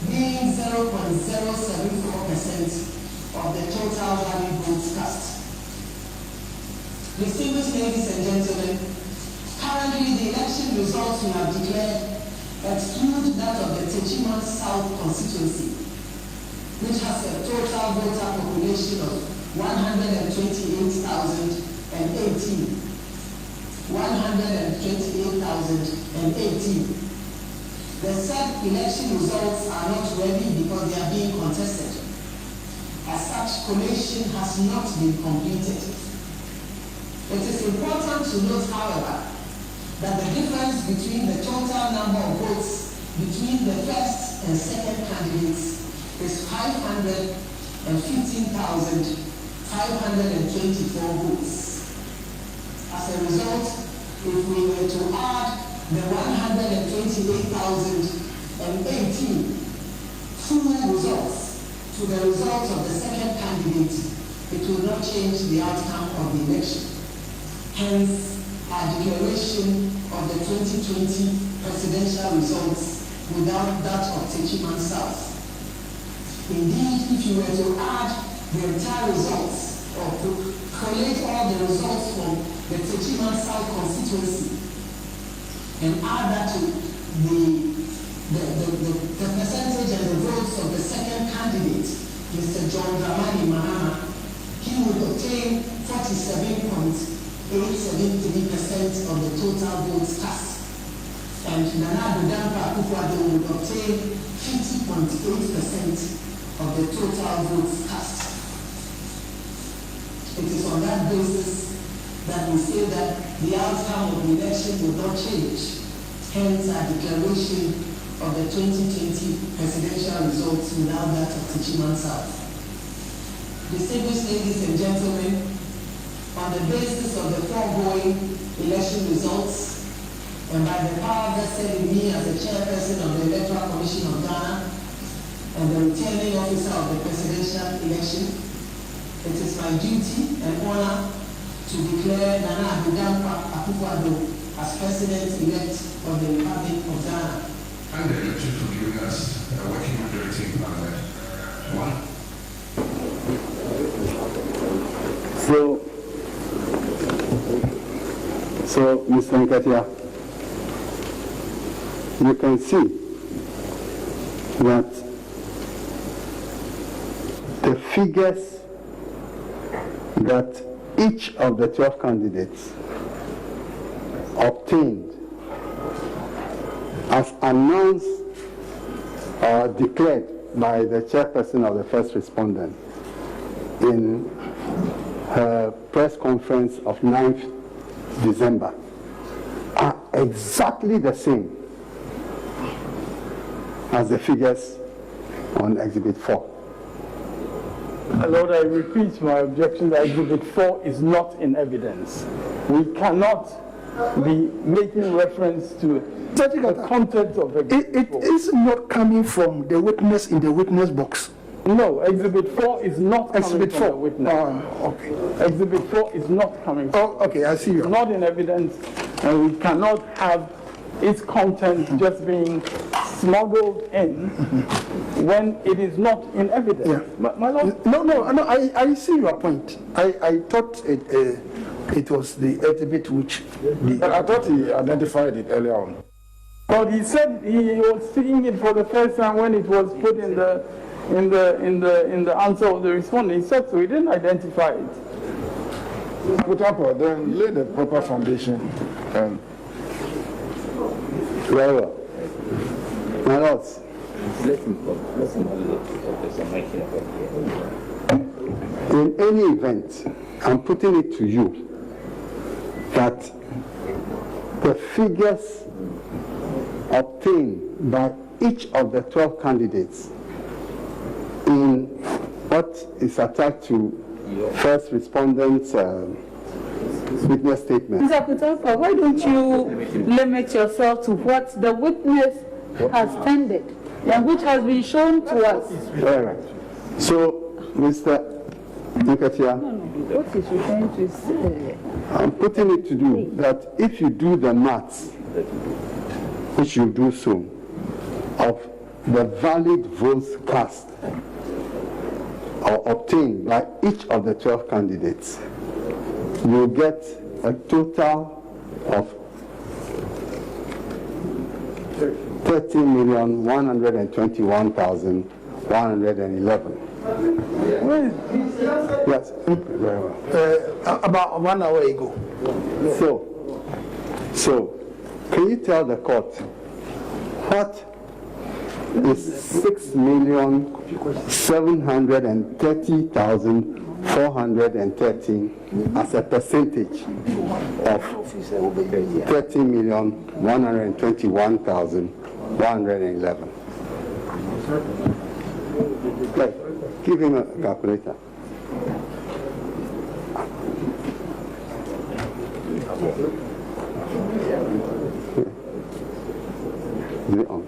being 0.074% of the total valid votes cast. Distinguished ladies and gentlemen, currently the election results we have declared exclude that of the Techiman South constituency, which has a total voter population of 128,018. 128,018. The said election results are not ready because they are being contested. As such, collation has not been completed. It is important to note, however, that the difference between the total number of votes between the first and second candidates is 515,524 votes. As a result, if we were to add the 128,018 full results to the results of the second candidate, it will not change the outcome of the election. Hence, our declaration of the 2020 presidential results without that of Techiman South. Indeed, if you were to add the entire results or to collate all the results from the Techiman South constituency and add that to the percentage and the votes of the second candidate, Mr. John Dramani Mahama, he would obtain 47.873% of the total votes cast. And Nana Dampa Akufo-Addo would obtain 50.8% of the total votes cast. It is on that basis that we say that the outcome of the election will not change. Hence, our declaration of the 2020 presidential results without that of Techiman South. Distinguished ladies and gentlemen, on the basis of the foregoing election results, and by the power vested in me as the chairperson of the Electoral Commission of Ghana and the returning officer of the presidential election, it is my duty and honor to declare Nana Dampa Akufo-Addo as president-elect of the Republic of Ghana. And the election for giving us a working majority in Parliament. One. So, Mr. Nkatia, you can see that the figures that each of the 12 candidates obtained as announced or declared by the chairperson of the first respondent in her press conference of 9th December are exactly the same as the figures on Exhibit 4. Lord, I repeat my objection that Exhibit 4 is not in evidence. We cannot be making reference to the content of Exhibit 4. It is not coming from the witness in the witness box. No, Exhibit 4 is not coming Exhibit from 4. the witness. Okay. Exhibit 4 is not coming from. Oh, okay, I see you. It's not in evidence, and we cannot have its content just being smuggled in when it is not in evidence. Yeah. My Lord. No, I see your point. I thought it was the exhibit which I thought he identified it earlier on. But he said he was seeing it for the first time when it was put in the answer of the respondent. He said so. He didn't identify it. Kutapa, then lay the proper foundation. Very well. My lords, in any event, I'm putting it to you that the figures obtained by each of the 12 candidates in what is attached to first respondent's witness statement. Mr. Kutopa, why don't you limit yourself to what the witness has tendered and which has been shown to us? All right. So, Mr. Nkatia, What is he trying to say? I'm putting it to you that if you do the maths, which you do soon, of the valid votes cast or obtained by each of the 12 candidates, you get a total of 30,121,111. Yes, very well. about 1 hour ago. So, can you tell the court what is 6,730,413 as a percentage of 30,121,111? Okay, give him a calculator. Is it on?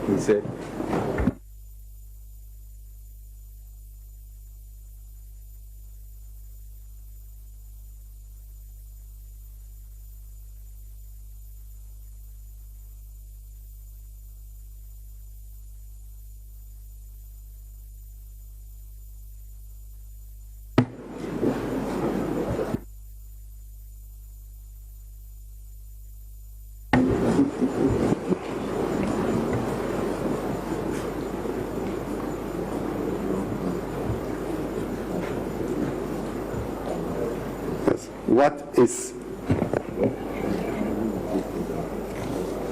He said, What is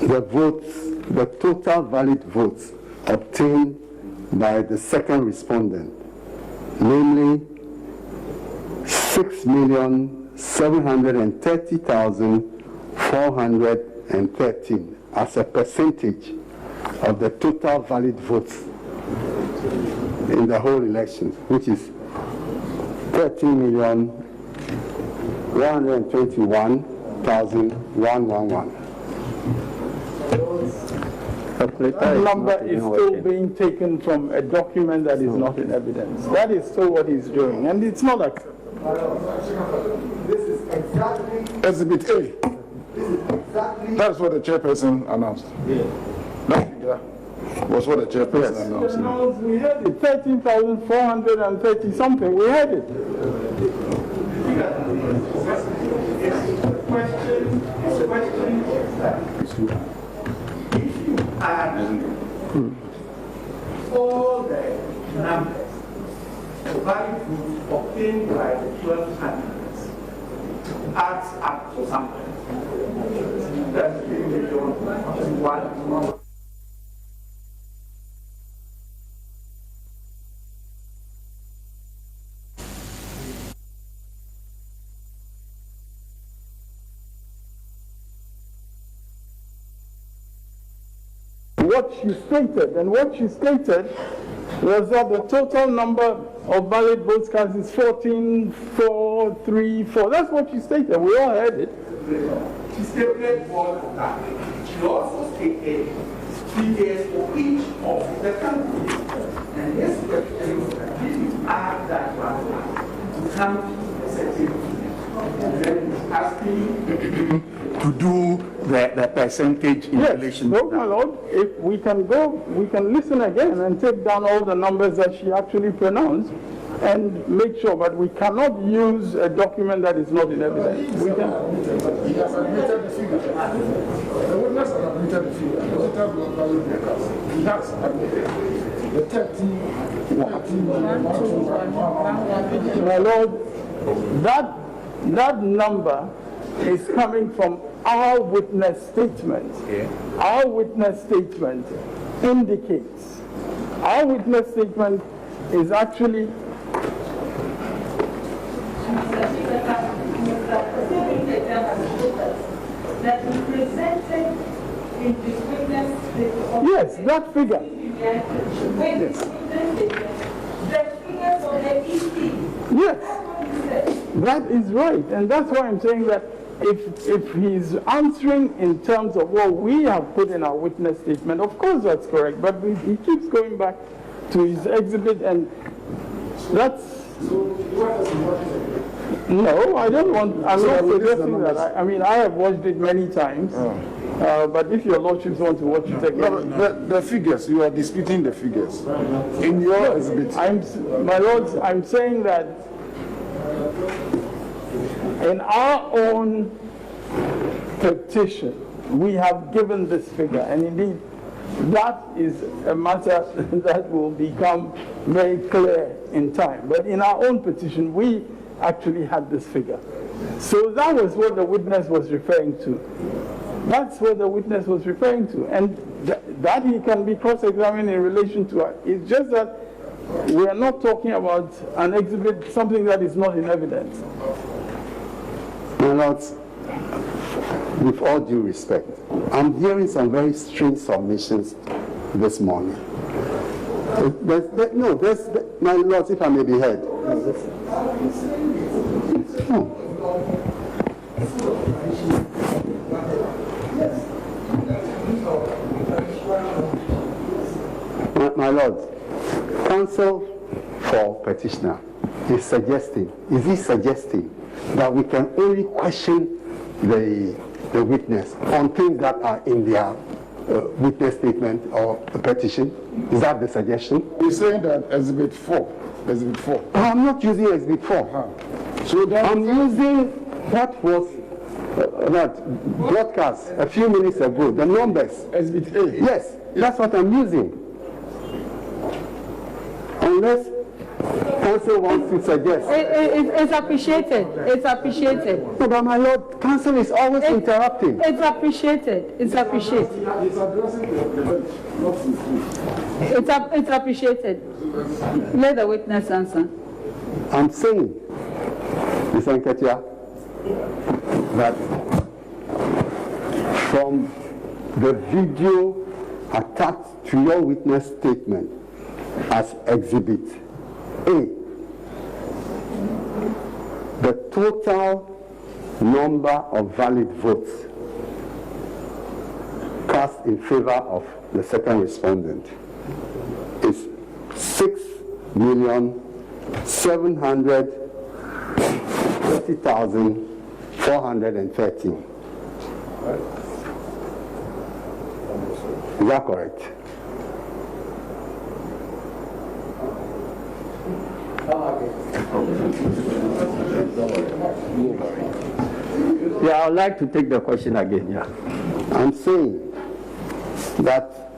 the votes, the total valid votes obtained by the second respondent, namely 6,730,413 as a percentage of the total valid votes in the whole election, which is 13,121,111. That number is still being taken from a document that is not in evidence. That is still what he's doing, and it's not acceptable. This is exactly. Exhibit A. This is exactly. That's what the chairperson announced. Yeah. That figure was what the chairperson announced. We had it, 13,430 something. We had it. The question is that if you add all the numbers, the valid votes obtained by the 12 candidates adds up to something. That's 3,000,001. What she stated, and what she stated was that the total number of valid votes cast is 14,434. That's what she stated. We all heard it. She stated all of that. She also stated figures for each of the countries. And this question is that if you add that one, you come to a certain figure. And then it's asking to do the percentage in relation to that. My Lord, if we can go, we can listen again and take down all the numbers that she actually pronounced and make sure, but we cannot use a document that is not in evidence. He has admitted the figure. The witness has admitted the figure. The he has admitted the 13. My Lord, that number is coming from our witness statement. Yeah. Our witness statement indicates, our witness statement is actually that we presented in this witness statement. Yes, that figure. Yes. The figures of the EC. Yes, that is right, and that's why I'm saying that if he's answering in terms of what we have put in our witness statement, of course that's correct, but he keeps going back to his exhibit, and that's... No, I don't want... I'm not suggesting that. I mean, I have watched it many times, but if your lordships want to watch it again... No, the figures, you are disputing the figures. In your exhibit... My lords, I'm saying that in our own petition, we have given this figure, and indeed, that is a matter that will become very clear in time. But in our own petition, we actually had this figure. So that was what the witness was referring to. That's what the witness was referring to. And that he can be cross-examined in relation to it. It's just that we are not talking about an exhibit, something that is not in evidence. My lords, with all due respect, I'm hearing some very strange submissions this morning. My lords, if I may be heard. No. My lords, counsel for petitioner is suggesting that we can only question the witness on things that are in their witness statement or petition. Is that the suggestion? You're saying that Exhibit 4. I'm not using Exhibit 4. So I'm using what was broadcast a few minutes ago, the numbers. Exhibit A. Yes, that's what I'm using. Unless counsel wants to suggest. It's appreciated. It's appreciated. No, but my lord, counsel is always interrupting. It's appreciated. It's appreciated. He's addressing the bench, not the It's appreciated. Let the witness answer. I'm saying, Mr. Nketia, that from the video attached to your witness statement as Exhibit A, the total number of valid votes cast in favor of the second respondent is 6,730,413. Is that correct? Yeah, I would like to take the question again. Yeah. I'm saying that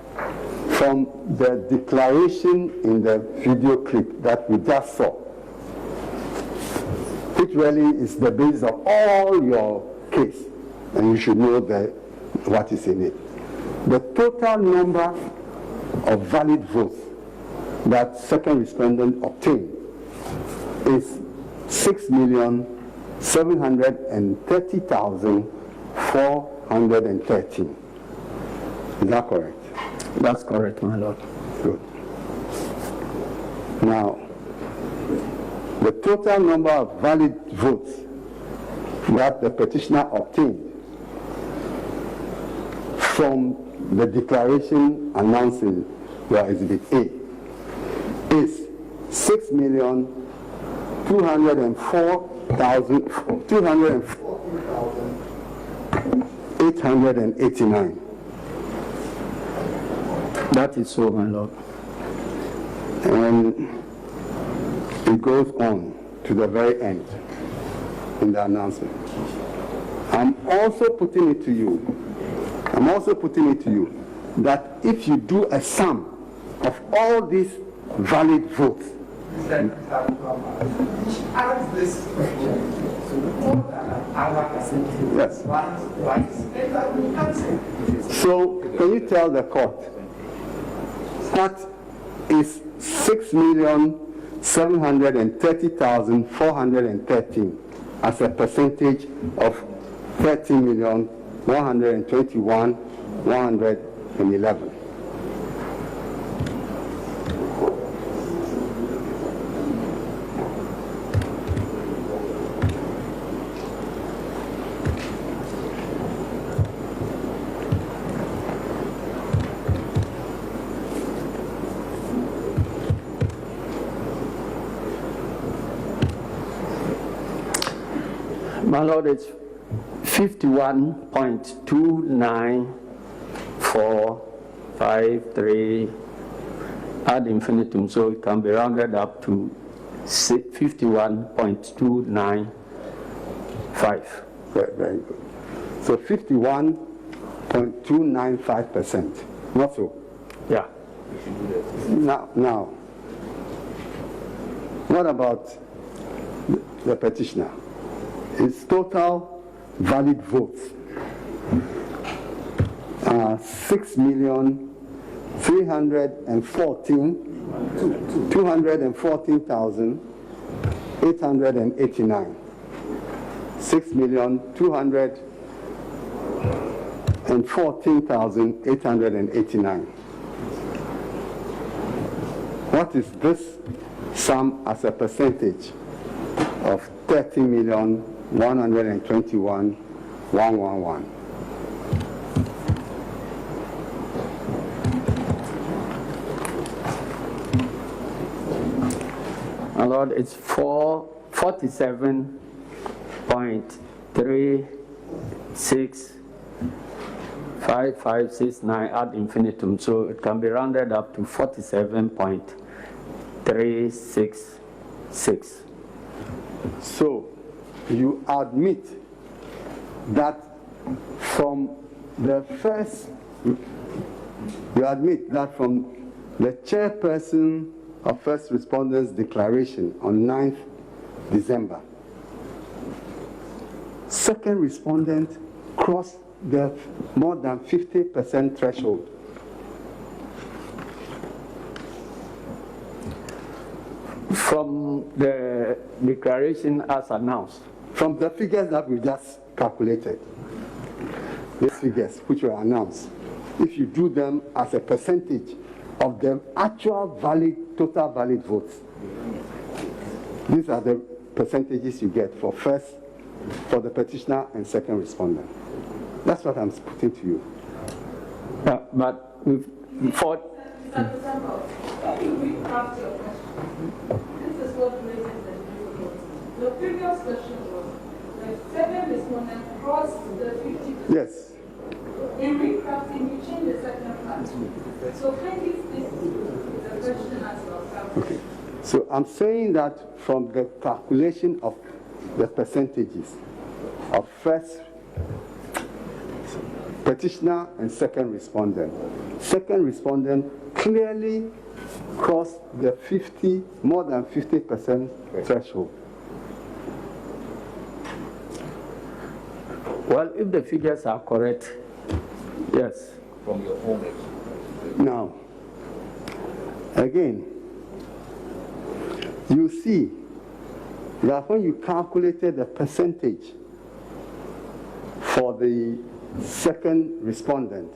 from the declaration in the video clip that we just saw, which really is the basis of all your case, and you should know what is in it. The total number of valid votes that second respondent obtained is 6,730,413. Is that correct? That's correct, my lord. Good. Now, the total number of valid votes that the petitioner obtained from the declaration announcing your Exhibit A is 204,889. That is so, my lord. And it goes on to the very end in the announcement. I'm also putting it to you that if you do a sum of all these valid votes, yes. So can you tell the court that is 6,730,413 as a percentage of 30,121,111. My lord, it's 51.29453 ad infinitum, so it can be rounded up to 51.295. Very good. So 51.295%. Not so? Yeah. Now, what about the petitioner? Its total valid votes are 214,889. 6,214,889. what is this sum as a percentage of 30,121,111? My Lord, it's 47.365569 ad infinitum, so it can be rounded up to 47.366. So you admit that from the chairperson of first responders declaration on 9th December, second respondent crossed the more than 50% threshold. From the declaration as announced? From the figures that we just calculated, these figures which were announced, if you do them as a percentage of the actual total valid votes, these are the percentages you get for the petitioner and second respondent. That's what I'm putting to you. But we've fought. Mr. December, let me recraft your question. This is what raises the difficulty. The previous question was the second respondent crossed the 50%. Yes. In recrafting, you change the second part. So please this is the question as well. Okay. So I'm saying that from the calculation of the percentages of first petitioner and second respondent clearly crossed the more than 50% threshold. Well, if the figures are correct, yes. From your own experience. Now, again, you see that when you calculated the percentage for the second respondent,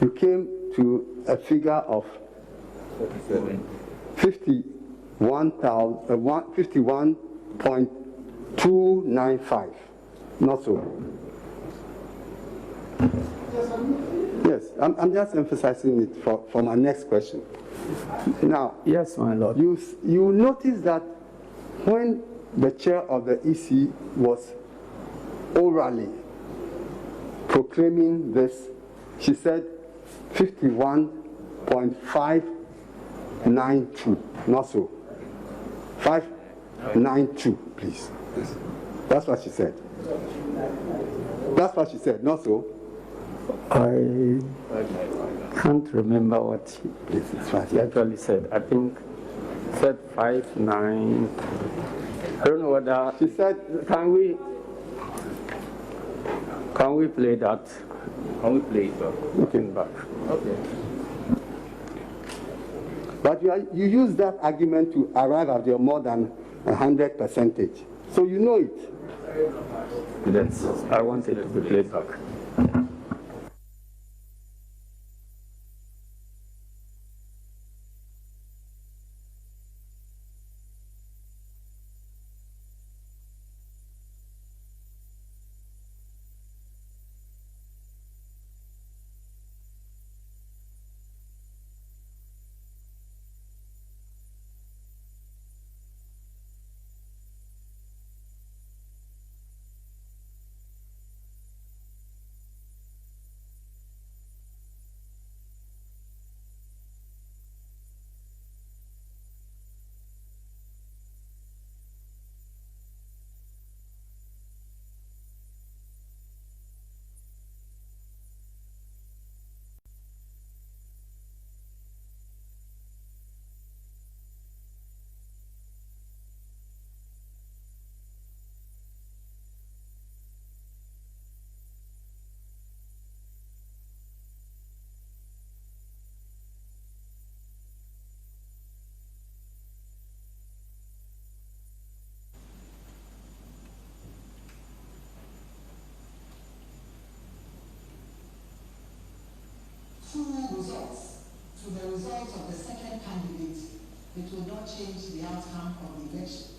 you came to a figure of 51.295. Not so. Yes, I'm just emphasizing it for my next question. Now, yes, my Lord. You notice that when the chair of the EC was orally proclaiming this, she said 51.592, not so. 592, please. That's what she said. That's what she said, not so. I can't remember what she actually said. I think said 59. I don't know whether she said. Can we play that? Can we play it back? Looking back. Okay. But you use that argument to arrive at your more than 100%. So you know it. Yes, I want it to be played back. to the results of the second candidate, it will not change the outcome of the election.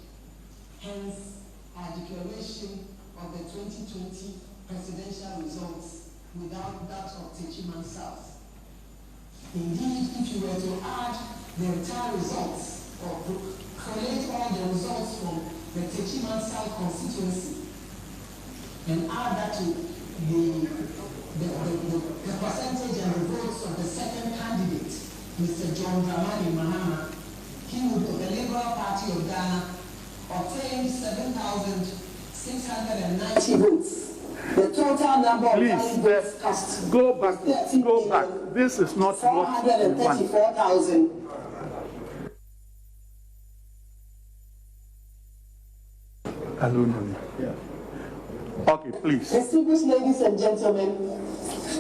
Hence, our declaration of the 2020 presidential results without that of Techiman South. Indeed, if you were to add the entire results or collate all the results from the Techiman South constituency and add that to the percentage and the votes of the second candidate, Mr. John Dramani Mahama, he would, of the Liberal Party of Ghana, obtain 7,690 votes. The total number of votes cast. Go back. This is not 434,000. Okay, please. Distinguished ladies and gentlemen,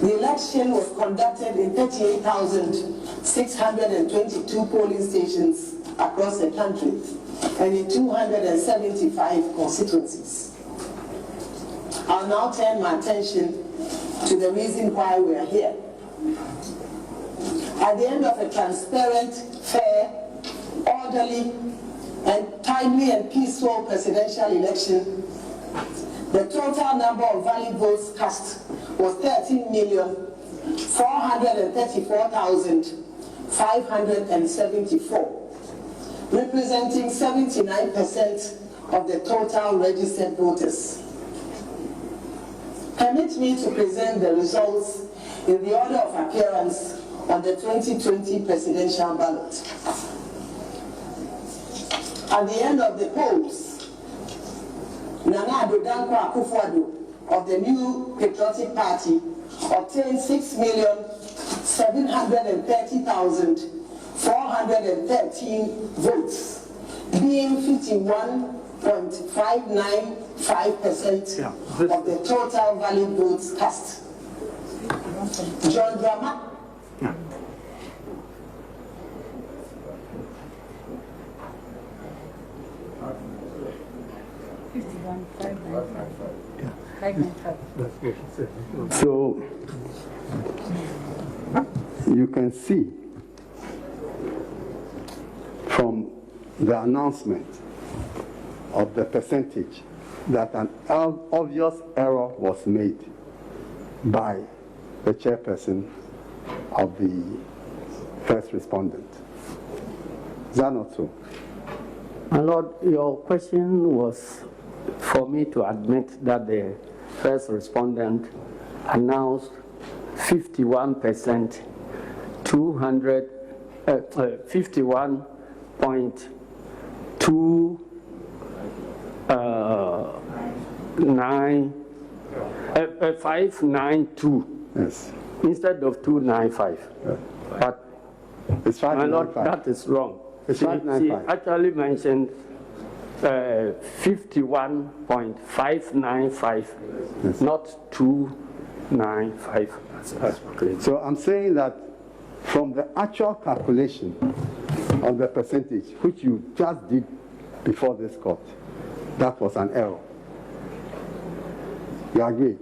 the election was conducted in 38,622 polling stations across the country and in 275 constituencies. I'll now turn my attention to the reason why we are here. At the end of a transparent, fair, orderly, and timely and peaceful presidential election, the total number of valid votes cast was 13,434,574, representing 79% of the total registered voters. Permit me to present the results in the order of appearance on the 2020 presidential ballot. At the end of the polls, Nana Addo Dankwa Akufo-Addo of the New Patriotic Party obtained 6,730,413 votes, being 51.595% of the total valid votes cast. John Dramani. So you can see from the announcement of the percentage that an obvious error was made by the chairperson of the first respondent. Is that not so? My Lord, your question was for me to admit that the first respondent announced 51%, 592 yes. instead of 295. Yeah. But it's my Lord, that is wrong. It's she 595. actually mentioned 51.595, yes. Not 295. So I'm saying that from the actual calculation of the percentage, which you just did before this court, that was an error. You agree?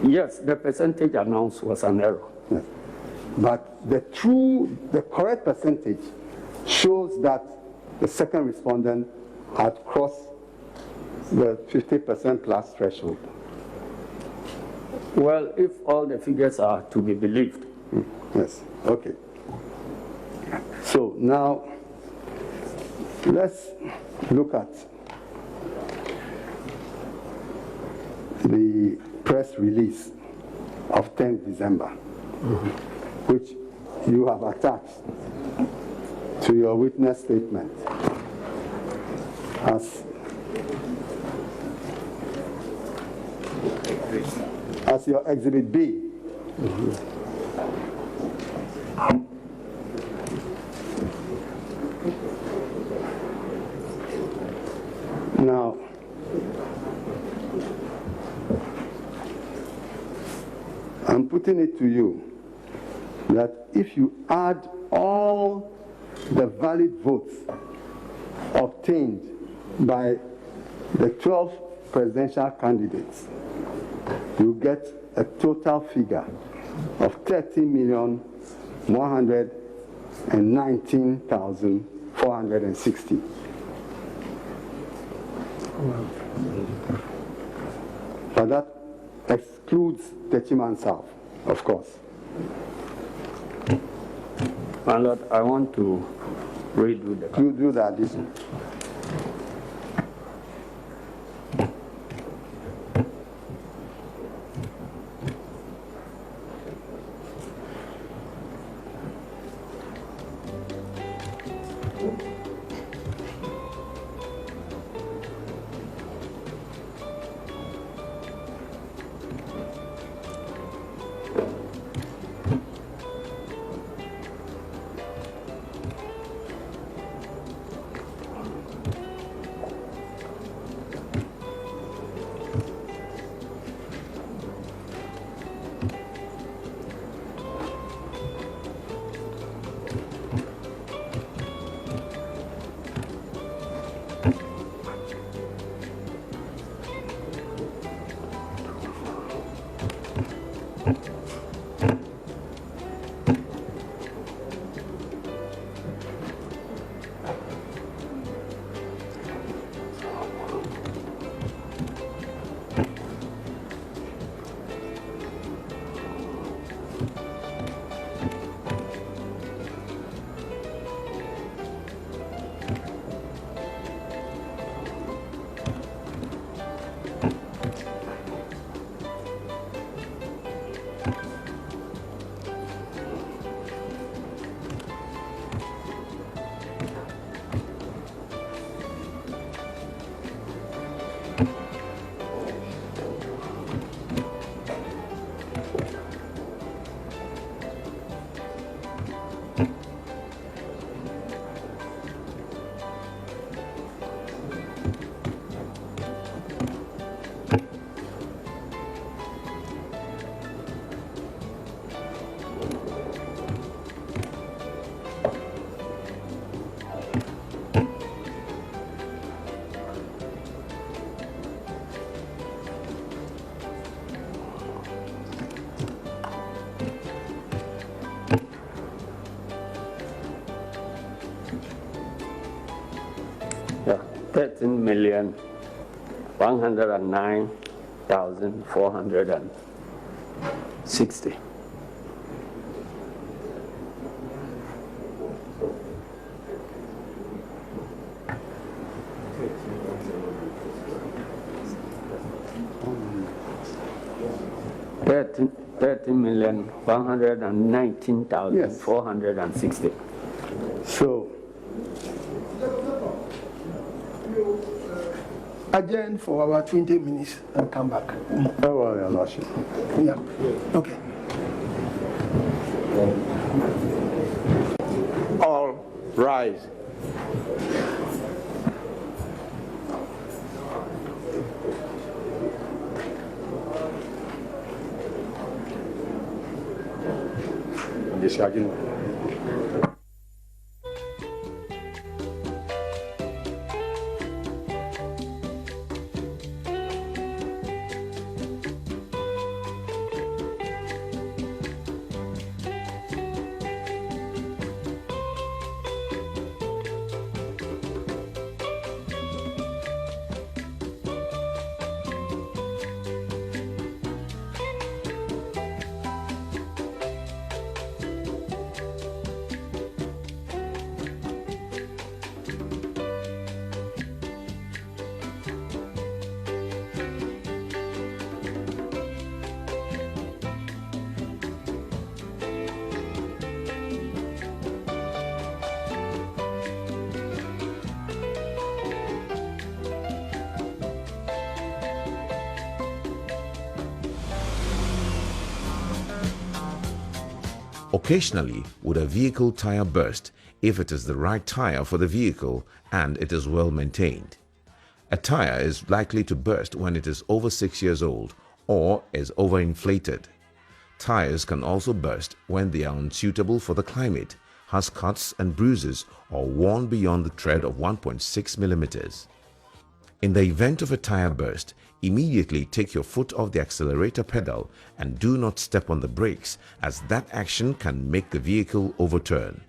Yes, the percentage announced was an error. Yes. But the correct percentage shows that the second respondent had crossed the 50% plus threshold. Well, if all the figures are to be believed. Yes, okay. So now, let's look at the press release of 10th December, which you have attached to your witness statement as your Exhibit B. Now, I'm putting it to you that if you add all the valid votes obtained by the 12 presidential candidates, you get a total figure of 30,119,460. But that excludes Techiman South, of course. My Lord, I want to redo the... You do the addition. Yeah, 13,109,460. Yes. 13,119,460. So, Adjourn for about 20 minutes and come back. oh, well, Your Lordship. Yeah. Okay. All rise. Discharging. Occasionally, would a vehicle tire burst if it is the right tire for the vehicle and it is well maintained. A tire is likely to burst when it is over 6 years old or is overinflated. Tires can also burst when they are unsuitable for the climate, has cuts and bruises, or worn beyond the tread of 1.6 millimeters. In the event of a tire burst, immediately take your foot off the accelerator pedal and do not step on the brakes, as that action can make the vehicle overturn.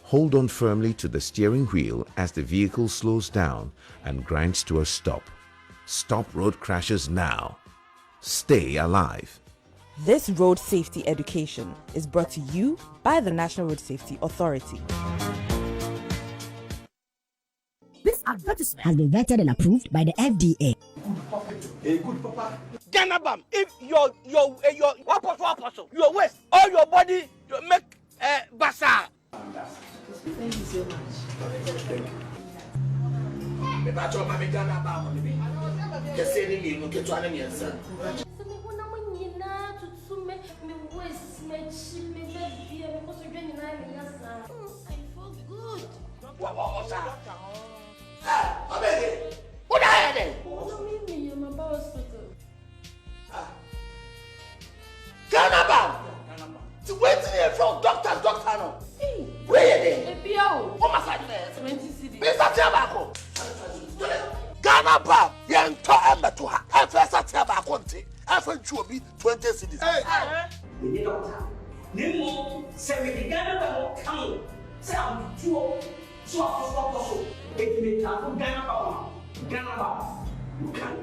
Hold on firmly to the steering wheel as the vehicle slows down and grinds to a stop. Stop road crashes now. Stay alive. This road safety education is brought to you by the National Road Safety Authority. This advertisement has been vetted and approved by the FDA. Hey, good papa. Ganabam, if your apostle, your waist, all your body, you make bazaar. Thank you so much. Waiting here from doctor no. Where then? Oh my God. Ghana Bam, Yanto Ematuha, and first at Tabaconti, and for 20 cities. We need doctor. Nemo, say we Ghana come. Say I'm too so. It may come from Ghana. You can.